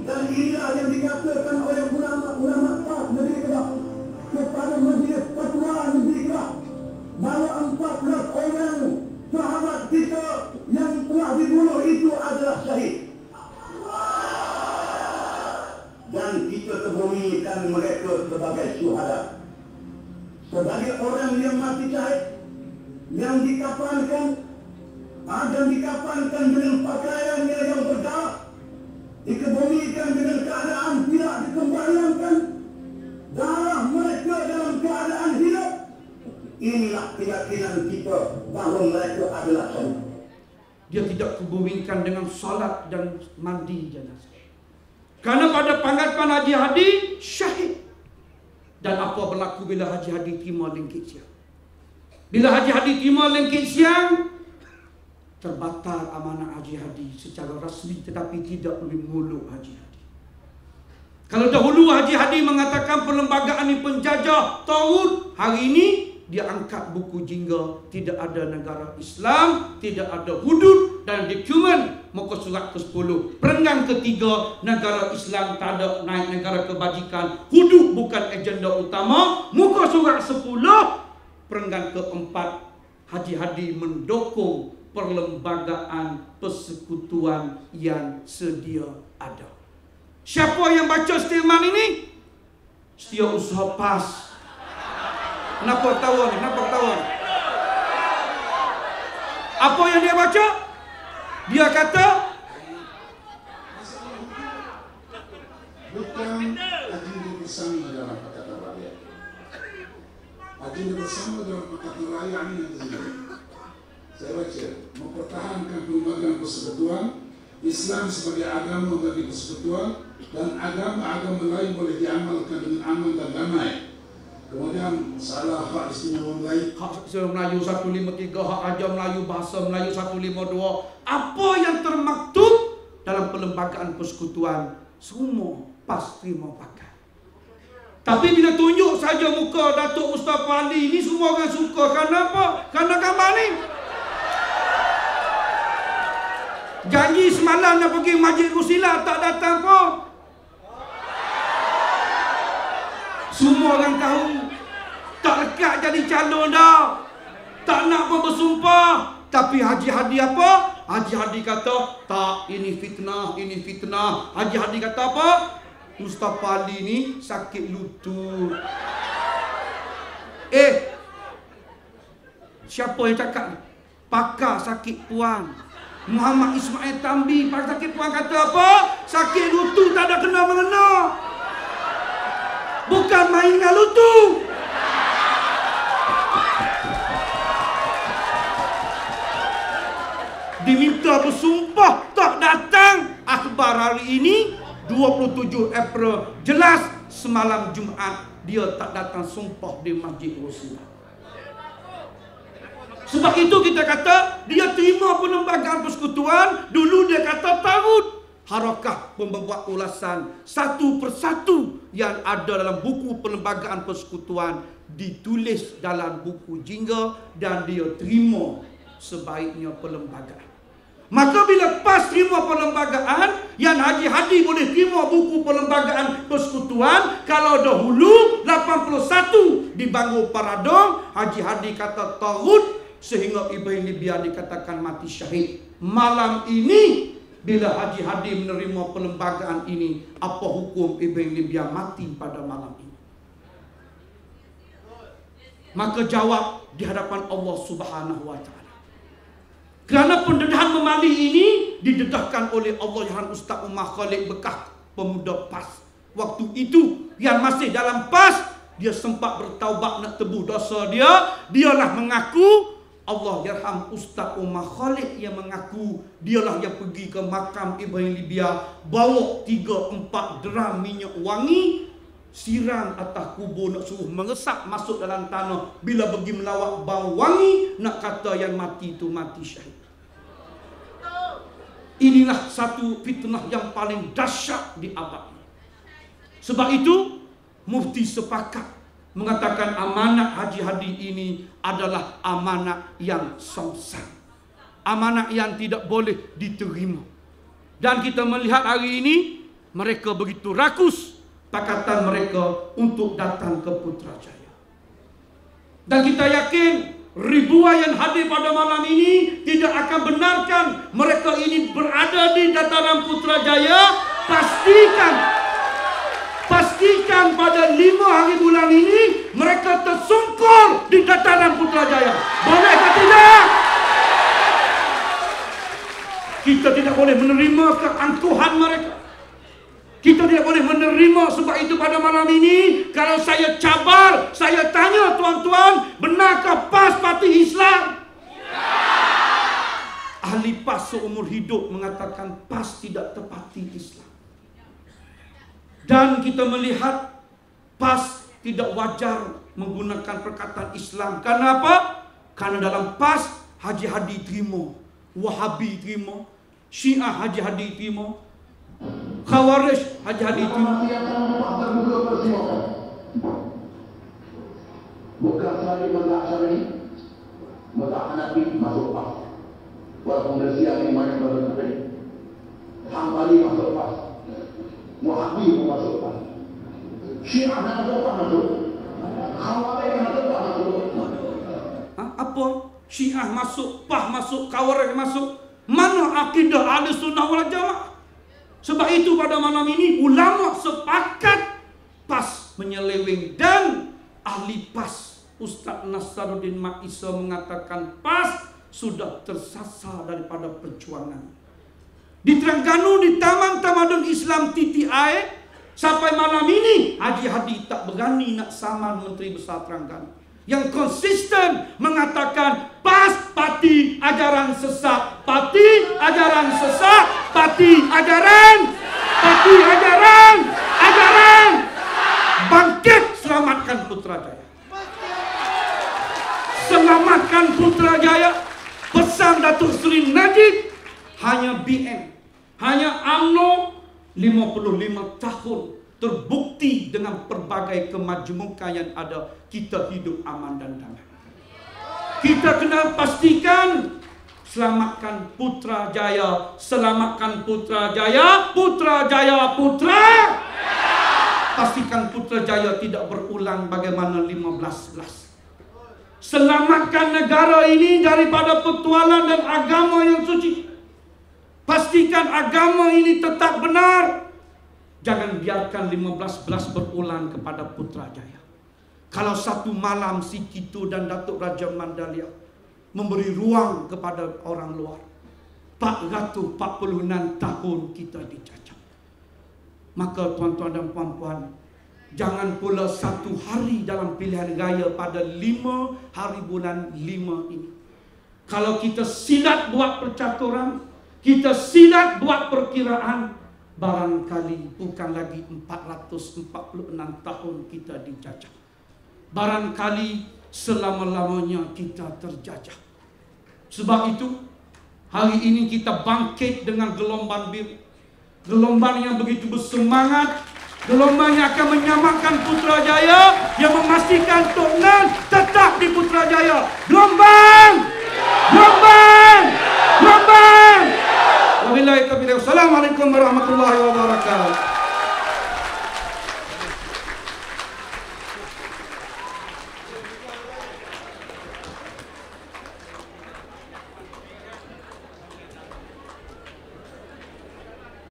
Dan inilah yang dikatakan oleh ulama-ulama negeri Kedah kepada Majlis Fatwa negeri Kedah bahawa 14 orang sahabat kita yang telah dibunuh itu adalah syahid. Dan kita kebumikan mereka sebagai syuhada, sebagai orang yang mati syahid, yang dikafankan dan dikafankan dengan pakaiannya yang berdarah, dikebumikan dengan keadaan tidak dikembalikan, darah mereka dalam keadaan hidup. Inilah keyakinan kita bahawa mereka adalah syahid. Dia tidak kebumikan dengan salat dan mandi jenazah. Karena pada pangkapan Haji Hadi syahid. Dan apa berlaku bila Haji Hadi terima lengkit siang? Bila Haji Hadi terima lengkit siang, terbatal amanah Haji Hadi secara rasmi, tetapi tidak oleh mulut Haji Hadi. Kalau dahulu Haji Hadi mengatakan perlembagaan ini penjajah taghut, hari ini dia angkat buku jingga, tidak ada negara Islam, tidak ada hudud, dan dokumen muka surat ke-10. Perenggan ketiga, negara Islam tak ada naik negara kebajikan, hudud bukan agenda utama. Muka surat 10, perenggan keempat, Haji Hadi mendukung perlembagaan persekutuan yang sedia ada. Siapa yang baca statement ini? Setiausaha PAS. Kenapa ketawa ni? Kenapa ketawa ni? Apa yang dia baca? Dia kata bukan agenda bersama dalam Pakatan Rakyat. Agenda bersama dalam Pakatan Rakyat ini yang tersebut. Saya baca, mempertahankan perlembagaan persekutuan, Islam sebagai agama bagi persekutuan, dan agama-agama lain boleh diamalkan dengan aman dan damai. Kemudian salah hak istimewa Melayu, hak istimewa Melayu 153, hak ajar Melayu, bahasa Melayu 152. Apa yang termaktub dalam perlembagaan persekutuan, semua PAS terima pakai. Tapi bila tunjuk saja muka Datuk Mustafa Ali ni, semua orang suka. Kenapa? Kerana gambar ni. Janji semalam nak pergi Masjid Rusila, tak datang pun. Semua orang tahu. Tak lekat jadi calon dah. Tak nak pun bersumpah. Tapi Haji Hadi apa? Haji Hadi kata, tak, ini fitnah, ini fitnah. Haji Hadi kata apa? Mustafa Ali ni sakit lutut. Siapa yang cakap ni? Pakar sakit puan. Muhammad Ismail Tambi, pakar sakit puan kata apa? Sakit lutut tak ada kena-mengena. Bukan main dengan lutut. Diminta bersumpah, tak datang. Akhbar hari ini 27 April, jelas semalam Jumaat dia tak datang sumpah di Masjid Rusila. Sebab itu kita kata dia terima perlembagaan persekutuan. Dulu dia kata taghut. Harakah membuat ulasan satu persatu yang ada dalam buku perlembagaan persekutuan, ditulis dalam buku jingga, dan dia terima sebaiknya perlembagaan. Maka bila PAS terima perlembagaan, yang Haji Hadi boleh terima buku perlembagaan persekutuan. Kalau dahulu 81 di Bangor Paradong, Haji Hadi kata taghut, sehingga Ibrahim Libya dikatakan mati syahid. Malam ini bila Haji Hadi menerima perlembagaan ini, apa hukum Ibrahim Libya mati pada malam ini? Maka jawab di hadapan Allah Subhanahu wa taala. Kerana pendedahan memali ini didedahkan oleh Allah Yang Ustaz Umar Khalid bekas pemuda PAS. Waktu itu yang masih dalam PAS, dia sempat bertaubat nak tebus dosa dia. Dialah mengaku, Allah yarham Ustaz Umar Khalid yang mengaku, dialah yang pergi ke makam Ibrahim Libya, bawa 3-4 dram minyak wangi, siram atas kubur, nak suruh mengesap masuk dalam tanah. Bila pergi melawat bau wangi, nak kata yang mati itu mati syahid. Inilah satu fitnah yang paling dahsyat di abad ini. Sebab itu Mufti sepakat mengatakan amanat Haji Hadi ini adalah amanat yang songsan, amanat yang tidak boleh diterima. Dan kita melihat hari ini mereka begitu rakus pakatan mereka untuk datang ke Putrajaya. Dan kita yakin ribuan yang hadir pada malam ini tidak akan benarkan mereka ini berada di dataran Putrajaya. Pastikan pada 5 hari bulan ini mereka tersungkur di dataran Putrajaya. Boleh atau tidak? Kita tidak boleh menerima keangkuhan mereka. Kita tidak boleh menerima. Sebab itu pada malam ini, kalau saya cabar, saya tanya tuan-tuan, benarkah PAS parti Islam? Ahli PAS seumur hidup mengatakan PAS tidak tepati Islam. Dan kita melihat PAS tidak wajar menggunakan perkataan Islam. Karena apa? Karena dalam PAS Haji Hadi terima, Wahabi terima, Syiah Haji Hadi terima, Khawarij Haji Hadi terima. Bukan sahaja mazhab Syafi'i, mazhab Hanafi masuk PAS. Walaupun Malaysia ini banyak mazhab, Hambali masuk PAS, Wahabi pun masuk PAS, Syiah masuk PAS masuk, Khawarij masuk PAS masuk. Apa? Syiah masuk, PAS masuk, Khawarij masuk. Mana akidah Ahlussunnah wal Jamaah? Sebab itu pada malam ini ulama sepakat PAS menyeleweng. Dan ahli PAS Ustaz Nasaruddin Mak Isa mengatakan PAS sudah tersasar daripada perjuangan. Di Terengganu, di Taman Tamadun Islam TTI, sampai malam ini Haji Hadi tak berani nak saman Menteri Besar Terengganu yang konsisten mengatakan PAS parti ajaran sesat, parti ajaran sesat, parti ajaran, bangkit, selamatkan Putrajaya, selamatkan Putrajaya. Pesan Datuk Seri Najib, hanya BN, hanya UMNO 55 tahun terbukti dengan pelbagai kemajmukan yang ada, kita hidup aman dan damai. Kita kena pastikan selamatkan Putrajaya, selamatkan Putrajaya, Putrajaya, Putra. Pastikan Putrajaya tidak berulang bagaimana 15-11. Selamatkan negara ini daripada petualang dan agama yang suci. Pastikan agama ini tetap benar. Jangan biarkan 15-11 berulang kepada Putrajaya. Kalau satu malam si Kito dan Datuk Raja Mandalia memberi ruang kepada orang luar, 446 tahun kita dijajah. Maka tuan-tuan dan puan-puan, jangan pula satu hari dalam pilihan raya pada 5 hari bulan 5 ini. Kalau kita silat buat percaturan, kita silat buat perkiraan, barangkali bukan lagi 446 tahun kita dijajah. Barangkali selama-lamanya kita terjajah. Sebab itu, hari ini kita bangkit dengan gelombang biru. Gelombang yang begitu bersemangat. Gelombang yang akan menyamakan Putrajaya, yang memastikan Tok Nan tetap di Putrajaya.